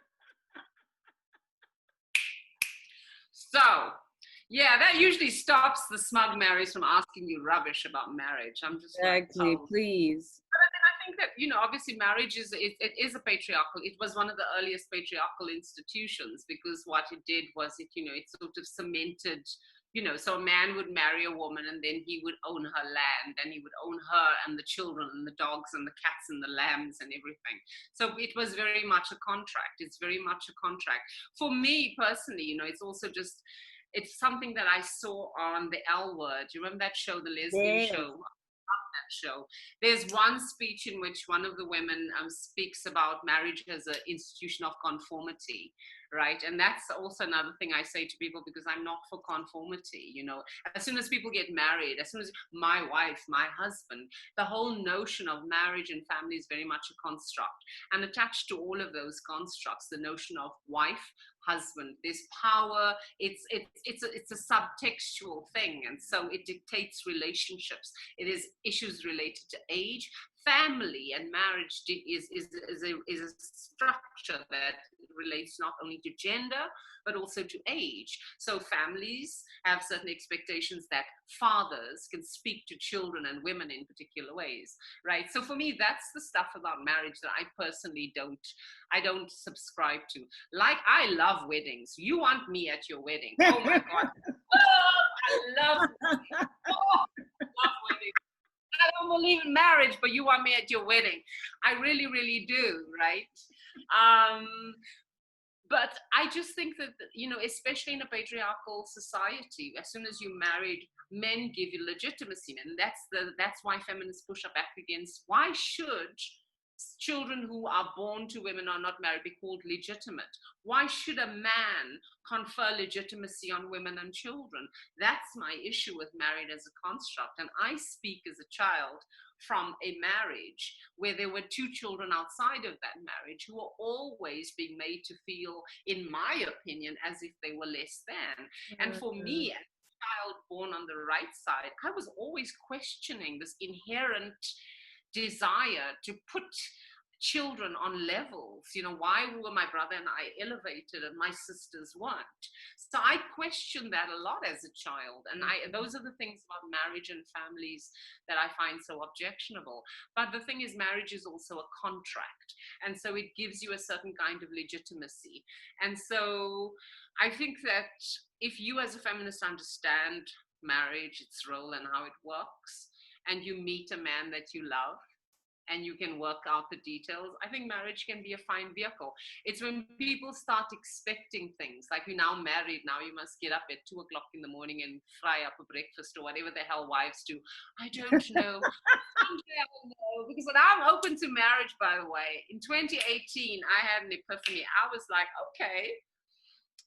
[SPEAKER 2] So, yeah, that usually stops the smug marriers from asking you rubbish about marriage. I'm just
[SPEAKER 1] exactly, like, please.
[SPEAKER 2] But I think that, you know, obviously marriage is a patriarchal. It was one of the earliest patriarchal institutions, because what it did was it sort of cemented. You know, so a man would marry a woman and then he would own her land, and he would own her and the children and the dogs and the cats and the lambs and everything. So it was very much a contract. It's very much a contract. For me personally, you know, it's also just, it's something that I saw on the L Word. Do you remember that show, the lesbian show? Show. There's one speech in which one of the women speaks about marriage as an institution of conformity, right? And that's also another thing I say to people, because I'm not for conformity. You know, as soon as people get married, as soon as my wife, my husband, the whole notion of marriage and family is very much a construct. And attached to all of those constructs, the notion of wife, husband, there's power. It's a subtextual thing, and so it dictates relationships. It is issues related to age, family and marriage is a structure that relates not only to gender, but also to age. So families have certain expectations that fathers can speak to children and women in particular ways, right? So for me, that's the stuff about marriage that I personally don't subscribe to. Like, I love weddings. You want me at your wedding? Oh my God. Oh, I love weddings. I don't believe in marriage, but you want me at your wedding. I really, really do, right? But I just think that, especially in a patriarchal society, as soon as you married, men give you legitimacy. And that's why feminists push up back against, why should children who are born to women or not married be called legitimate? Why should a man confer legitimacy on women and children? That's my issue with marriage as a construct. And I speak as a child from a marriage where there were two children outside of that marriage who were always being made to feel, in my opinion, as if they were less than. And for me, as a child born on the right side, I was always questioning this inherent desire to put children on levels. Why were my brother and I elevated and my sisters weren't? So I questioned that a lot as a child. And those are the things about marriage and families that I find so objectionable. But the thing is, marriage is also a contract. And so it gives you a certain kind of legitimacy. And so I think that if you as a feminist understand marriage, its role and how it works, and you meet a man that you love, and you can work out the details, I think marriage can be a fine vehicle. It's when people start expecting things, like, you're now married, now you must get up at 2 o'clock in the morning and fry up a breakfast or whatever the hell wives do. I don't know. Someday I will know, because I'm open to marriage, by the way. In 2018, I had an epiphany. I was like, okay,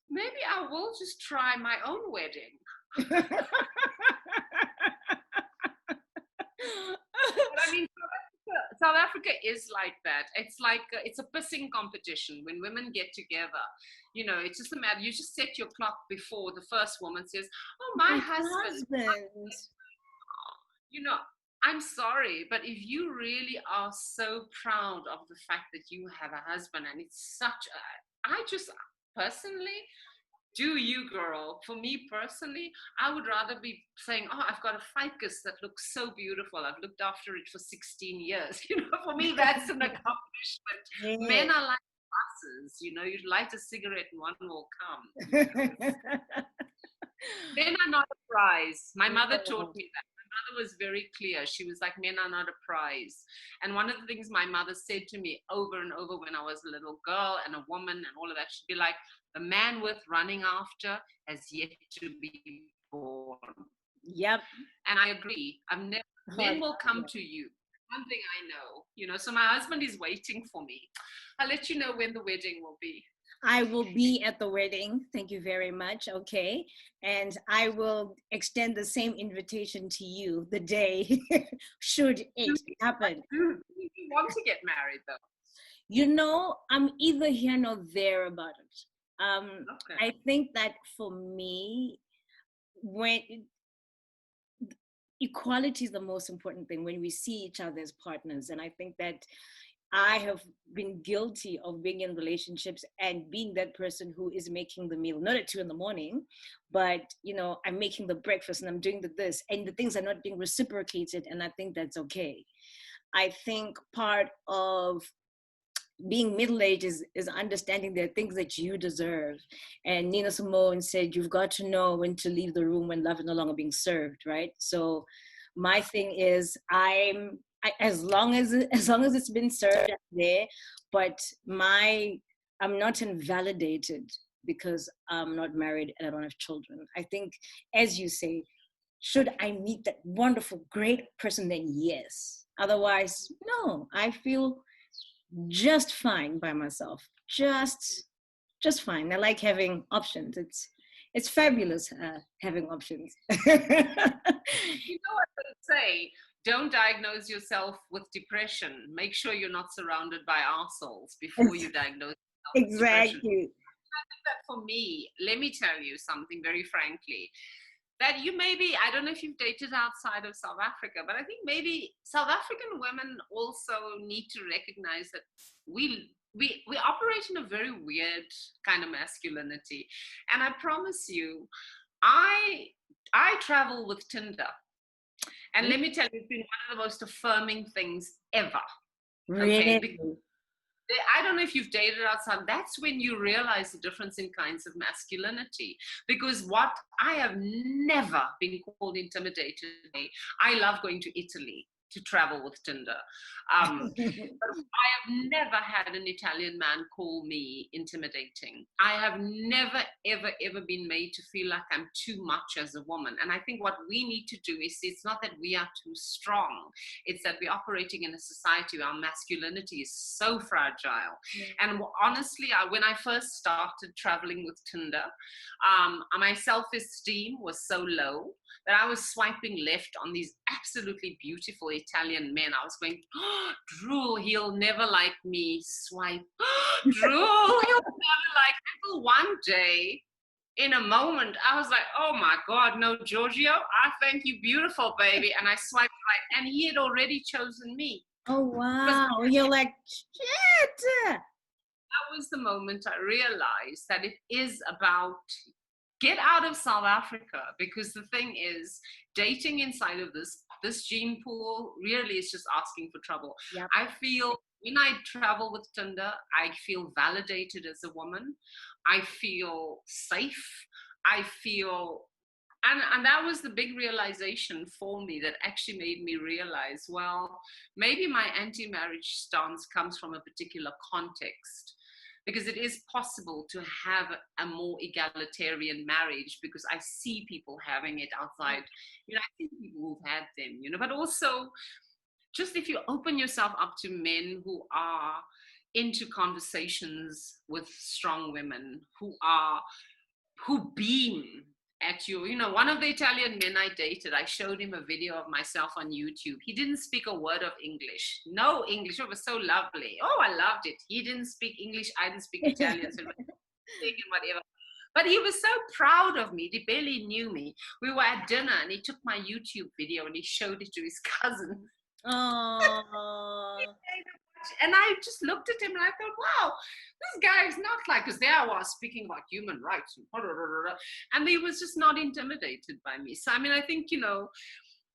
[SPEAKER 2] maybe I will just try my own wedding. But I mean, South Africa is like that. It's like it's a pissing competition when women get together. It's just a matter. You just set your clock before the first woman says, "Oh, my husband." I'm sorry, but if you really are so proud of the fact that you have a husband, and it's I just personally, do you, girl. For me personally, I would rather be saying, oh, I've got a ficus that looks so beautiful. I've looked after it for 16 years. For me, that's an accomplishment. Yeah. Men are like buses, you'd light a cigarette and one will come. Men are not a prize. My mother taught me that. My mother was very clear. She was like, men are not a prize. And one of the things my mother said to me over and over when I was a little girl and a woman and all of that, she'd be like, the man worth running after has yet to be born.
[SPEAKER 1] Yep.
[SPEAKER 2] And I agree. Men will come to you. One thing I know, so my husband is waiting for me. I'll let you know when the wedding will be.
[SPEAKER 1] I will be at the wedding. Thank you very much. Okay. And I will extend the same invitation to you the day, should it happen.
[SPEAKER 2] Do you want to get married,
[SPEAKER 1] though? I'm either here nor there about it. Okay. I think that for me, when equality is the most important thing when we see each other as partners. And I think that I have been guilty of being in relationships and being that person who is making the meal, not at 2 a.m, but, I'm making the breakfast and I'm doing this, and the things are not being reciprocated. And I think that's okay. I think part of being middle-aged is understanding there are things that you deserve. And Nina Simone said, you've got to know when to leave the room when love is no longer being served, right? So my thing is, as long as it's been served, I'm there, but I'm not invalidated because I'm not married and I don't have children. I think, as you say, should I meet that wonderful, great person, then yes. Otherwise, no, I feel just fine by myself. Just fine. I like having options. It's fabulous having options.
[SPEAKER 2] You know what I say? Don't diagnose yourself with depression. Make sure you're not surrounded by arseholes before you diagnose yourself with
[SPEAKER 1] exactly.
[SPEAKER 2] depression. I think that for me, let me tell you something very frankly. that you maybe, I don't know if you've dated outside of South Africa, but I think maybe South African women also need to recognize that we operate in a very weird kind of masculinity. And I promise you, I travel with Tinder. And let me tell you, it's been one of the most affirming things ever.
[SPEAKER 1] Really?
[SPEAKER 2] Okay? I don't know if you've dated outside. That's when you realize the difference in kinds of masculinity. Because what I have never been called intimidated. I love going to Italy to travel with Tinder. But I have never had an Italian man call me intimidating. I have never, ever, ever been made to feel like I'm too much as a woman. And I think what we need to do is, it's not that we are too strong. It's that we're operating in a society where our masculinity is so fragile. And honestly, when I first started traveling with Tinder, my self-esteem was so low that I was swiping left on these absolutely beautiful Italian men. I was going, oh, Drew, he'll never like me. Swipe. Drew, he'll never like me. Until one day, in a moment, I was like, oh my God, no, Giorgio, I think you beautiful, baby. And I swiped right, and he had already chosen me.
[SPEAKER 1] Oh, wow. You're like, shit.
[SPEAKER 2] That was the moment I realized that it is about get out of South Africa, because the thing is, dating inside of this gene pool really is just asking for trouble.
[SPEAKER 1] Yep.
[SPEAKER 2] I feel when I travel with Tinder, I feel validated as a woman. I feel safe. I feel, and that was the big realization for me that actually made me realize, well, maybe my anti-marriage stance comes from a particular context. Because it is possible to have a more egalitarian marriage, because I see people having it outside. I see people who've had them, but also just if you open yourself up to men who are into conversations with strong women, who beam at you. One of the Italian men I dated, I showed him a video of myself on YouTube. He didn't speak a word of English. No English. It was so lovely. Oh, I loved it. He didn't speak English. I didn't speak Italian. So whatever. But he was so proud of me. He barely knew me. We were at dinner and he took my YouTube video and he showed it to his cousin.
[SPEAKER 1] Oh.
[SPEAKER 2] And I just looked at him and I thought, wow, this guy is not like, because there I was speaking about human rights and he was just not intimidated by me. So, I think,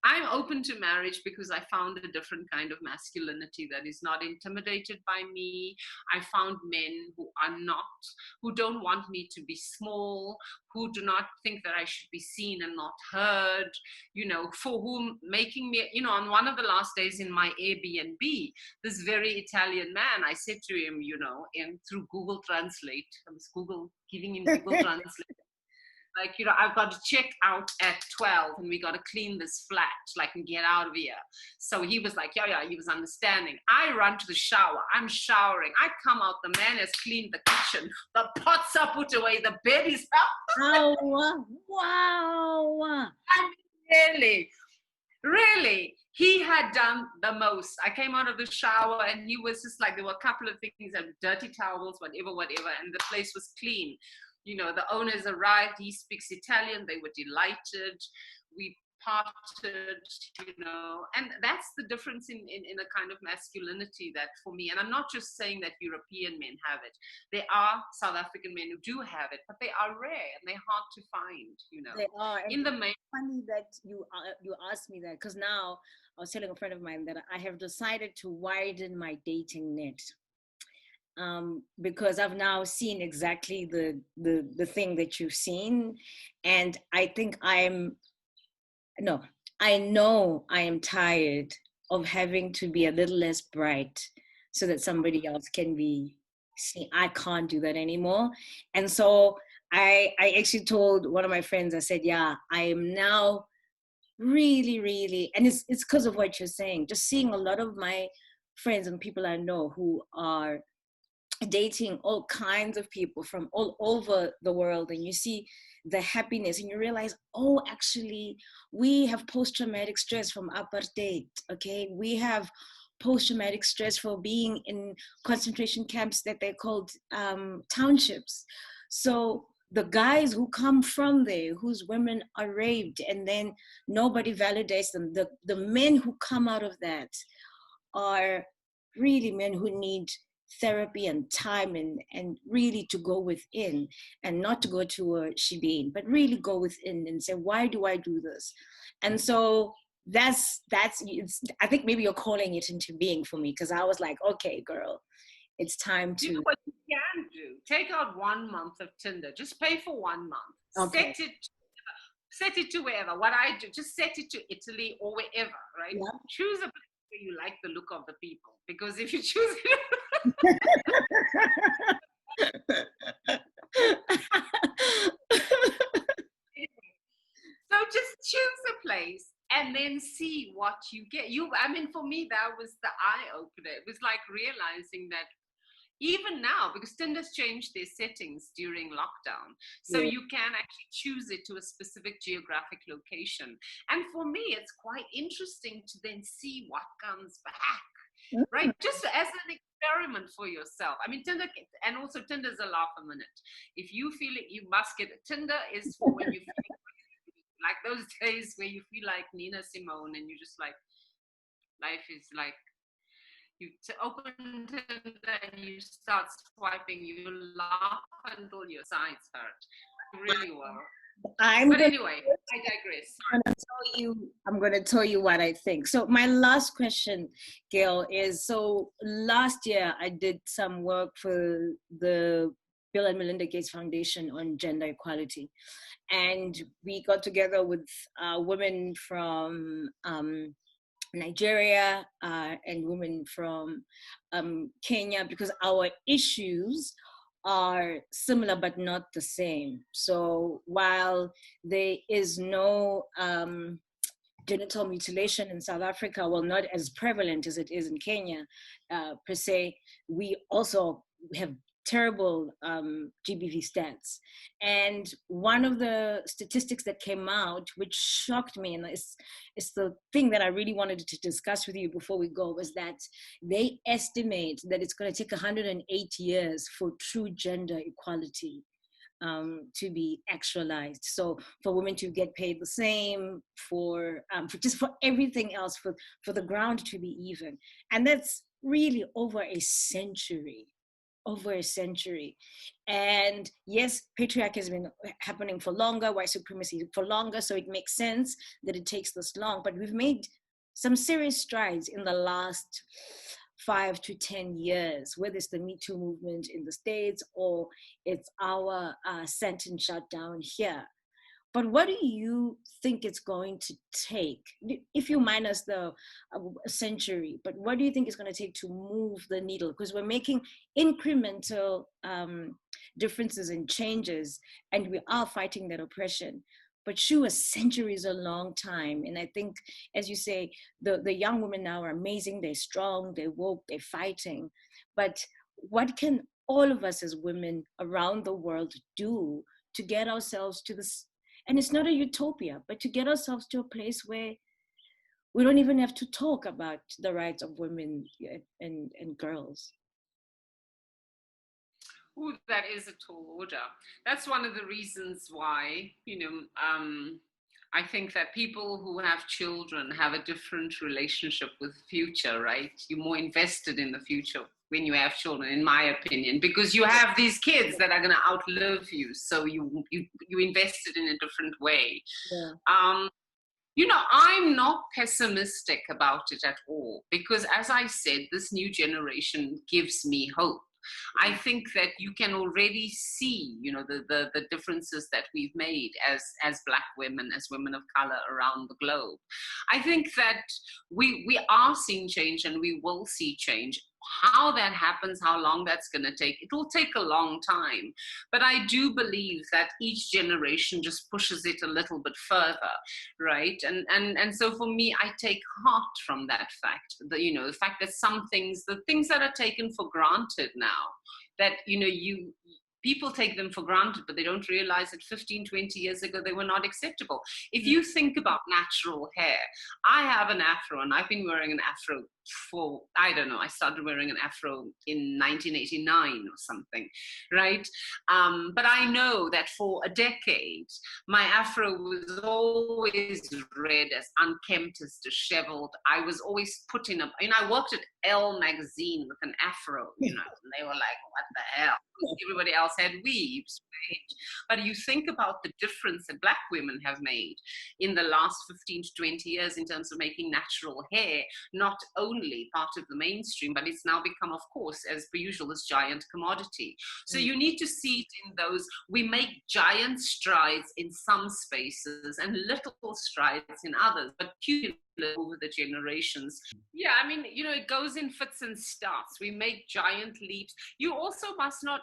[SPEAKER 2] I'm open to marriage because I found a different kind of masculinity that is not intimidated by me. I found men who don't want me to be small, who do not think that I should be seen and not heard, for whom making me, on one of the last days in my Airbnb, this very Italian man, I said to him, through Google Translate, I was giving him Google Translate. Like, I've got to check out at 12 and we got to clean this flat and get out of here. So he was like, yeah, he was understanding. I run to the shower. I'm showering. I come out. The man has cleaned the kitchen. The pots are put away. The bed is up.
[SPEAKER 1] Oh, wow.
[SPEAKER 2] Really, he had done the most. I came out of the shower and he was just like, there were a couple of things, dirty towels, whatever. And the place was clean. The owners arrived, he speaks Italian, they were delighted, we parted, and that's the difference in a kind of masculinity that for me, and I'm not just saying that European men have it, there are South African men who do have it, but they are rare and they're hard to find,
[SPEAKER 1] They are.
[SPEAKER 2] In the main.
[SPEAKER 1] Funny that you asked me that, because now I was telling a friend of mine that I have decided to widen my dating net. Because I've now seen exactly the thing that you've seen, and I think I know I am tired of having to be a little less bright so that somebody else can be seen. I can't do that anymore. And so I actually told one of my friends, I said, yeah, I am now really, and it's because of what you're saying, just seeing a lot of my friends and people I know who are dating all kinds of people from all over the world, and you see the happiness and you realize, oh, actually we have post-traumatic stress from apartheid. Okay, we have post-traumatic stress for being in concentration camps that they called townships. So the guys who come from there, whose women are raped, and then nobody validates them. The men who come out of that are really men who need therapy and time, and really to go within, and not to go to a shebeen, but really go within and say, why do I do this? And so that's I think maybe you're calling it into being for me, because I was like, okay, girl, it's time to.
[SPEAKER 2] You know what you can do? Take out 1 month of Tinder. Just pay for 1 month.
[SPEAKER 1] Okay.
[SPEAKER 2] Set it to wherever. What I do, just set it to Italy or wherever, right?
[SPEAKER 1] Yeah.
[SPEAKER 2] Choose a place where you like the look of the people. Because if you choose so just choose a place and then see what you get. I mean, for me, that was the eye opener. It was like realizing that even now, because Tinder's changed their settings during lockdown, so
[SPEAKER 1] Yeah.
[SPEAKER 2] you can actually choose it to a specific geographic location. And for me, it's quite interesting to then see what comes back, right? Just as an experiment for yourself. I mean, Tinder, and also Tinder's a laugh a minute. If you feel it, you must get it. Tinder is for when you feel like those days where you feel like Nina Simone and you just like, life is like, you open Tinder and you start swiping, you laugh until your sides hurt. You really will. But anyway, I digress.
[SPEAKER 1] I'm going to tell you what I think. So my last question, Gail, is, so last year I did some work for the Bill and Melinda Gates Foundation on gender equality. And we got together with women from Nigeria and women from Kenya, because our issues are similar but not the same. So while there is no genital mutilation in South Africa, well, not as prevalent as it is in Kenya per se, we also have terrible GBV stats. And one of the statistics that came out, which shocked me, and it's the thing that I really wanted to discuss with you before we go, was that they estimate that it's going to take 108 years for true gender equality to be actualized. So for women to get paid the same, for just for everything else, for the ground to be even. And that's really over a century. And yes, patriarchy has been happening for longer, white supremacy for longer, so it makes sense that it takes this long. But we've made some serious strides in the last 5 to 10 years, whether it's the Me Too movement in the States or it's our sentence shutdown here. But what do you think it's going to take, if you minus the century, but what do you think it's going to take to move the needle? Because we're making incremental differences and changes, and we are fighting that oppression. But sure, a century is a long time. And I think, as you say, the young women now are amazing. They're strong, they're woke, they're fighting. But what can all of us as women around the world do to get ourselves to this? And it's not a utopia, but to get ourselves to a place where we don't even have to talk about the rights of women and girls.
[SPEAKER 2] Ooh, that is a tall order. That's one of the reasons why, I think that people who have children have a different relationship with the future, right? You're more invested in the future when you have children, in my opinion, because you have these kids that are going to outlive you. So you invested in a different way.
[SPEAKER 1] Yeah.
[SPEAKER 2] I'm not pessimistic about it at all, because as I said, this new generation gives me hope. I think that you can already see, the differences that we've made as Black women, as women of color around the globe. I think that we are seeing change, and we will see change. How that happens, how long that's going to take, it will take a long time. But I do believe that each generation just pushes it a little bit further, right? And so for me, I take heart from that fact, the fact that the things that are taken for granted now, that, people take them for granted, but they don't realize that 15, 20 years ago, they were not acceptable. If you think about natural hair, I have an afro, and I've been wearing an afro for, I don't know, I started wearing an afro in 1989 or something, right? But I know that for a decade, my afro was always read as unkempt, as disheveled. I was always put in I worked at Elle magazine with an afro, and they were like, what the hell? Everybody else had weaves, right? But you think about the difference that Black women have made in the last 15 to 20 years in terms of making natural hair, not only part of the mainstream, but it's now become, of course, as per usual, this giant commodity. So you need to see it in those, we make giant strides in some spaces and little strides in others, but cumulative over the generations. Yeah, I mean, it goes in fits and starts. We make giant leaps. You also must not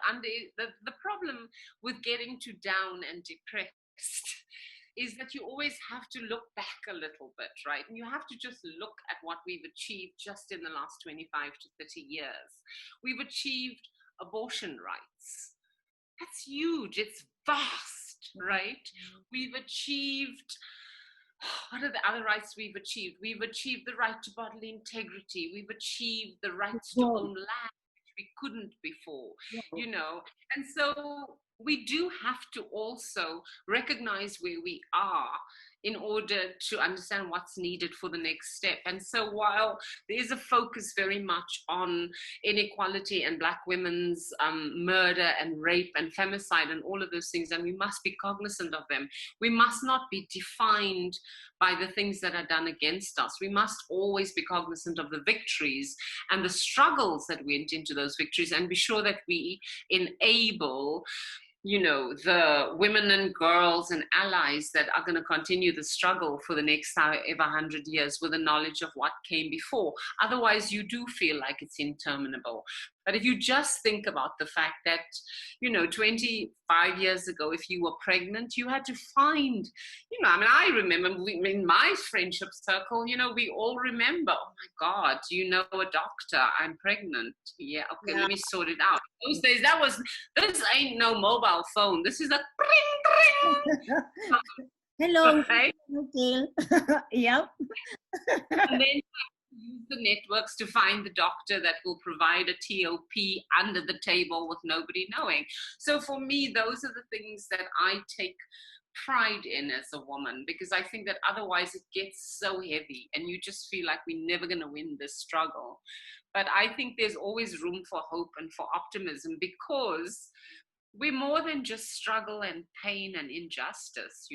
[SPEAKER 2] the problem with getting too down and depressed is that you always have to look back a little bit, right? And you have to just look at what we've achieved just in the last 25 to 30 years. We've achieved abortion rights. That's huge. It's vast, right? We've achieved, what are the other rights we've achieved? We've achieved the right to bodily integrity. We've achieved the rights to own land, which we couldn't before, And so we do have to also recognize where we are in order to understand what's needed for the next step. And so while there is a focus very much on inequality and Black women's murder and rape and femicide and all of those things, and we must be cognizant of them, we must not be defined by the things that are done against us. We must always be cognizant of the victories and the struggles that went into those victories, and be sure that we enable the women and girls and allies that are going to continue the struggle for the next however 100 years with the knowledge of what came before. Otherwise, you do feel like it's interminable. But if you just think about the fact that, 25 years ago, if you were pregnant, you had to find, I remember in my friendship circle, we all remember, oh my God, do you know a doctor? I'm pregnant. Yeah, okay, let me sort it out. Those days, this ain't no mobile phone. This is a
[SPEAKER 1] Hello.
[SPEAKER 2] Right?
[SPEAKER 1] Okay. Yep.
[SPEAKER 2] And then use the networks to find the doctor that will provide a TOP under the table with nobody knowing. So for me, those are the things that I take pride in as a woman, because I think that otherwise it gets so heavy and you just feel like we're never going to win this struggle. But I think there's always room for hope and for optimism, because we're more than just struggle and pain and injustice,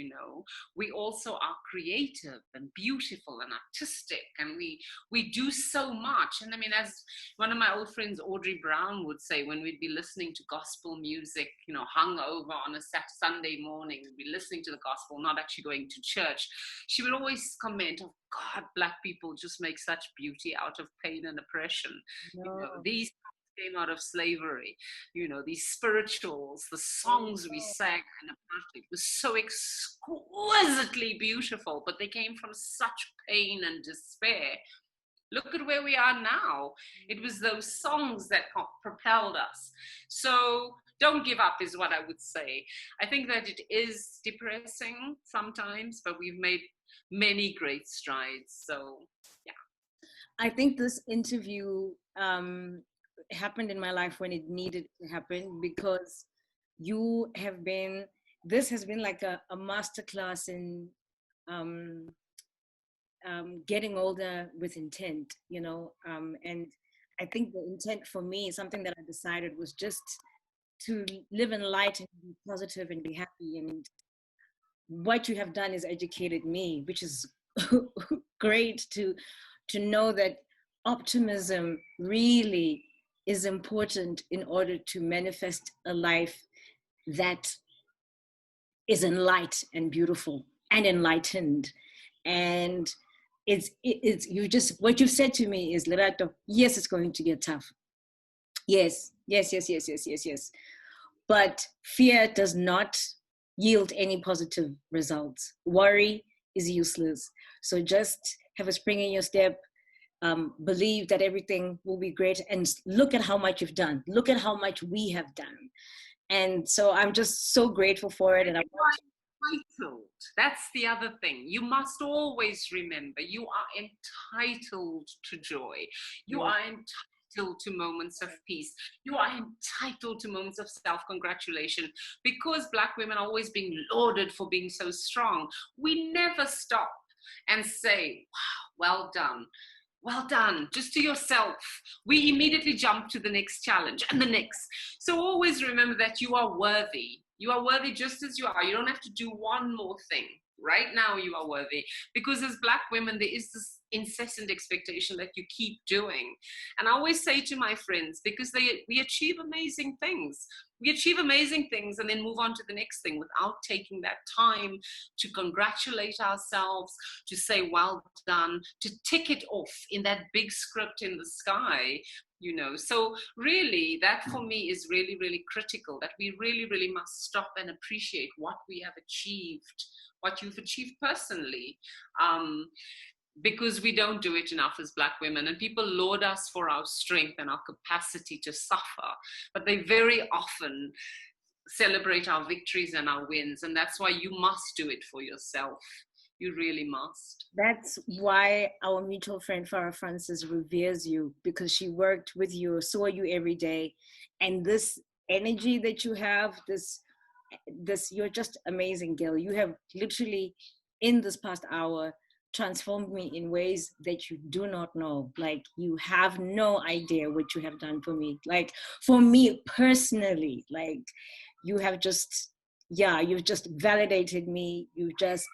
[SPEAKER 2] We also are creative and beautiful and artistic, and we do so much. And I mean, as one of my old friends, Audrey Brown, would say, when we'd be listening to gospel music, hung over on a Sunday morning, we'd be listening to the gospel, not actually going to church, she would always comment, oh God, Black people just make such beauty out of pain and oppression. These came out of slavery, these spirituals, the songs we sang in apartheid was so exquisitely beautiful, but they came from such pain and despair. Look at where we are now. It was those songs that propelled us. So don't give up is what I would say. I think that it is depressing sometimes, but we've made many great strides. So yeah.
[SPEAKER 1] I think this interview happened in my life when it needed to happen, because this has been like a masterclass in getting older with intent, and I think the intent for me, something that I decided, was just to live in light and be positive and be happy. And what you have done is educated me, which is great to know that optimism really is important in order to manifest a life that is in light and beautiful and enlightened. And what you've said to me is, Lerato, yes, it's going to get tough. Yes. But fear does not yield any positive results. Worry is useless. So just have a spring in your step. Believe that everything will be great, and look at how much you've done. Look at how much we have done. And so I'm just so grateful for it. And
[SPEAKER 2] entitled. That's the other thing. You must always remember you are entitled to joy. You are entitled to moments of peace. You are entitled to moments of self-congratulation. Because Black women are always being lauded for being so strong, we never stop and say, wow, well done. Well done, just to yourself. We immediately jump to the next challenge and the next. So always remember that you are worthy. You are worthy just as you are. You don't have to do one more thing. Right now, you are worthy. Because as Black women, there is this incessant expectation that you keep doing. And I always say to my friends, because we achieve amazing things. We achieve amazing things and then move on to the next thing without taking that time to congratulate ourselves, to say, well done, to tick it off in that big script in the sky. So really that for me is really, really critical, that we really, really must stop and appreciate what we have achieved, what you've achieved personally, because we don't do it enough as Black women, and people laud us for our strength and our capacity to suffer, but they very often celebrate our victories and our wins, and that's why you must do it for yourself. You really must.
[SPEAKER 1] That's why our mutual friend Farah Francis reveres you, because she worked with you, saw you every day, and this energy that you have, this you're just amazing, Gail. You have literally in this past hour transformed me in ways that you do not know. Like, you have no idea what you have done for me. Like, for me personally, like, you have just, you've just validated me. You've just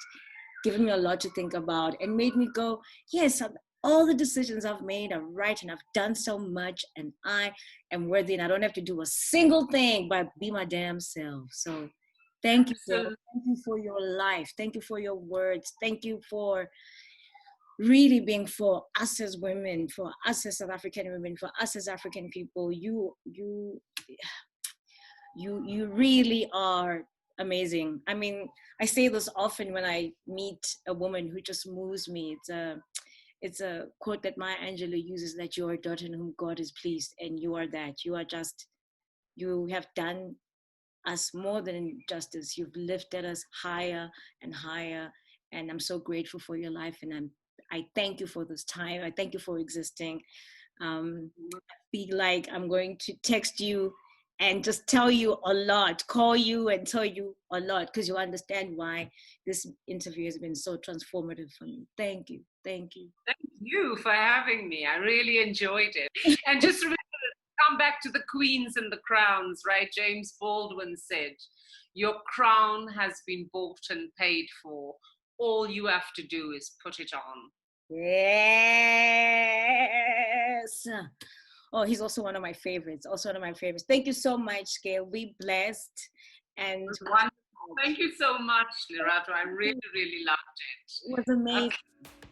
[SPEAKER 1] given me a lot to think about and made me go, yes, all the decisions I've made are right, and I've done so much, and I am worthy, and I don't have to do a single thing but be my damn self. So thank you, Gail. Thank you for your life. Thank you for your words. Thank you for really being for us as women, for us as South African women, for us as African people. You really are amazing. I mean, I say this often when I meet a woman who just moves me. It's a quote that Maya Angelou uses, that you are a daughter in whom God is pleased, and you are that. You have done us more than justice. You've lifted us higher and higher, and I'm so grateful for your life, and I thank you for this time. I thank you for existing. I feel like I'm going to text you and just tell you a lot, call you and tell you a lot, because you'll understand why this interview has been so transformative for me. Thank you. Thank you.
[SPEAKER 2] Thank you for having me. I really enjoyed it. And just remember, come back to the queens and the crowns, right? James Baldwin said, your crown has been bought and paid for. All you have to do is put it on.
[SPEAKER 1] Yes. Oh, he's also one of my favorites. Thank you so much, Gail. Be blessed. And
[SPEAKER 2] wonderful. Thank you so much, Lerato. I really, really loved it.
[SPEAKER 1] It was amazing. Okay.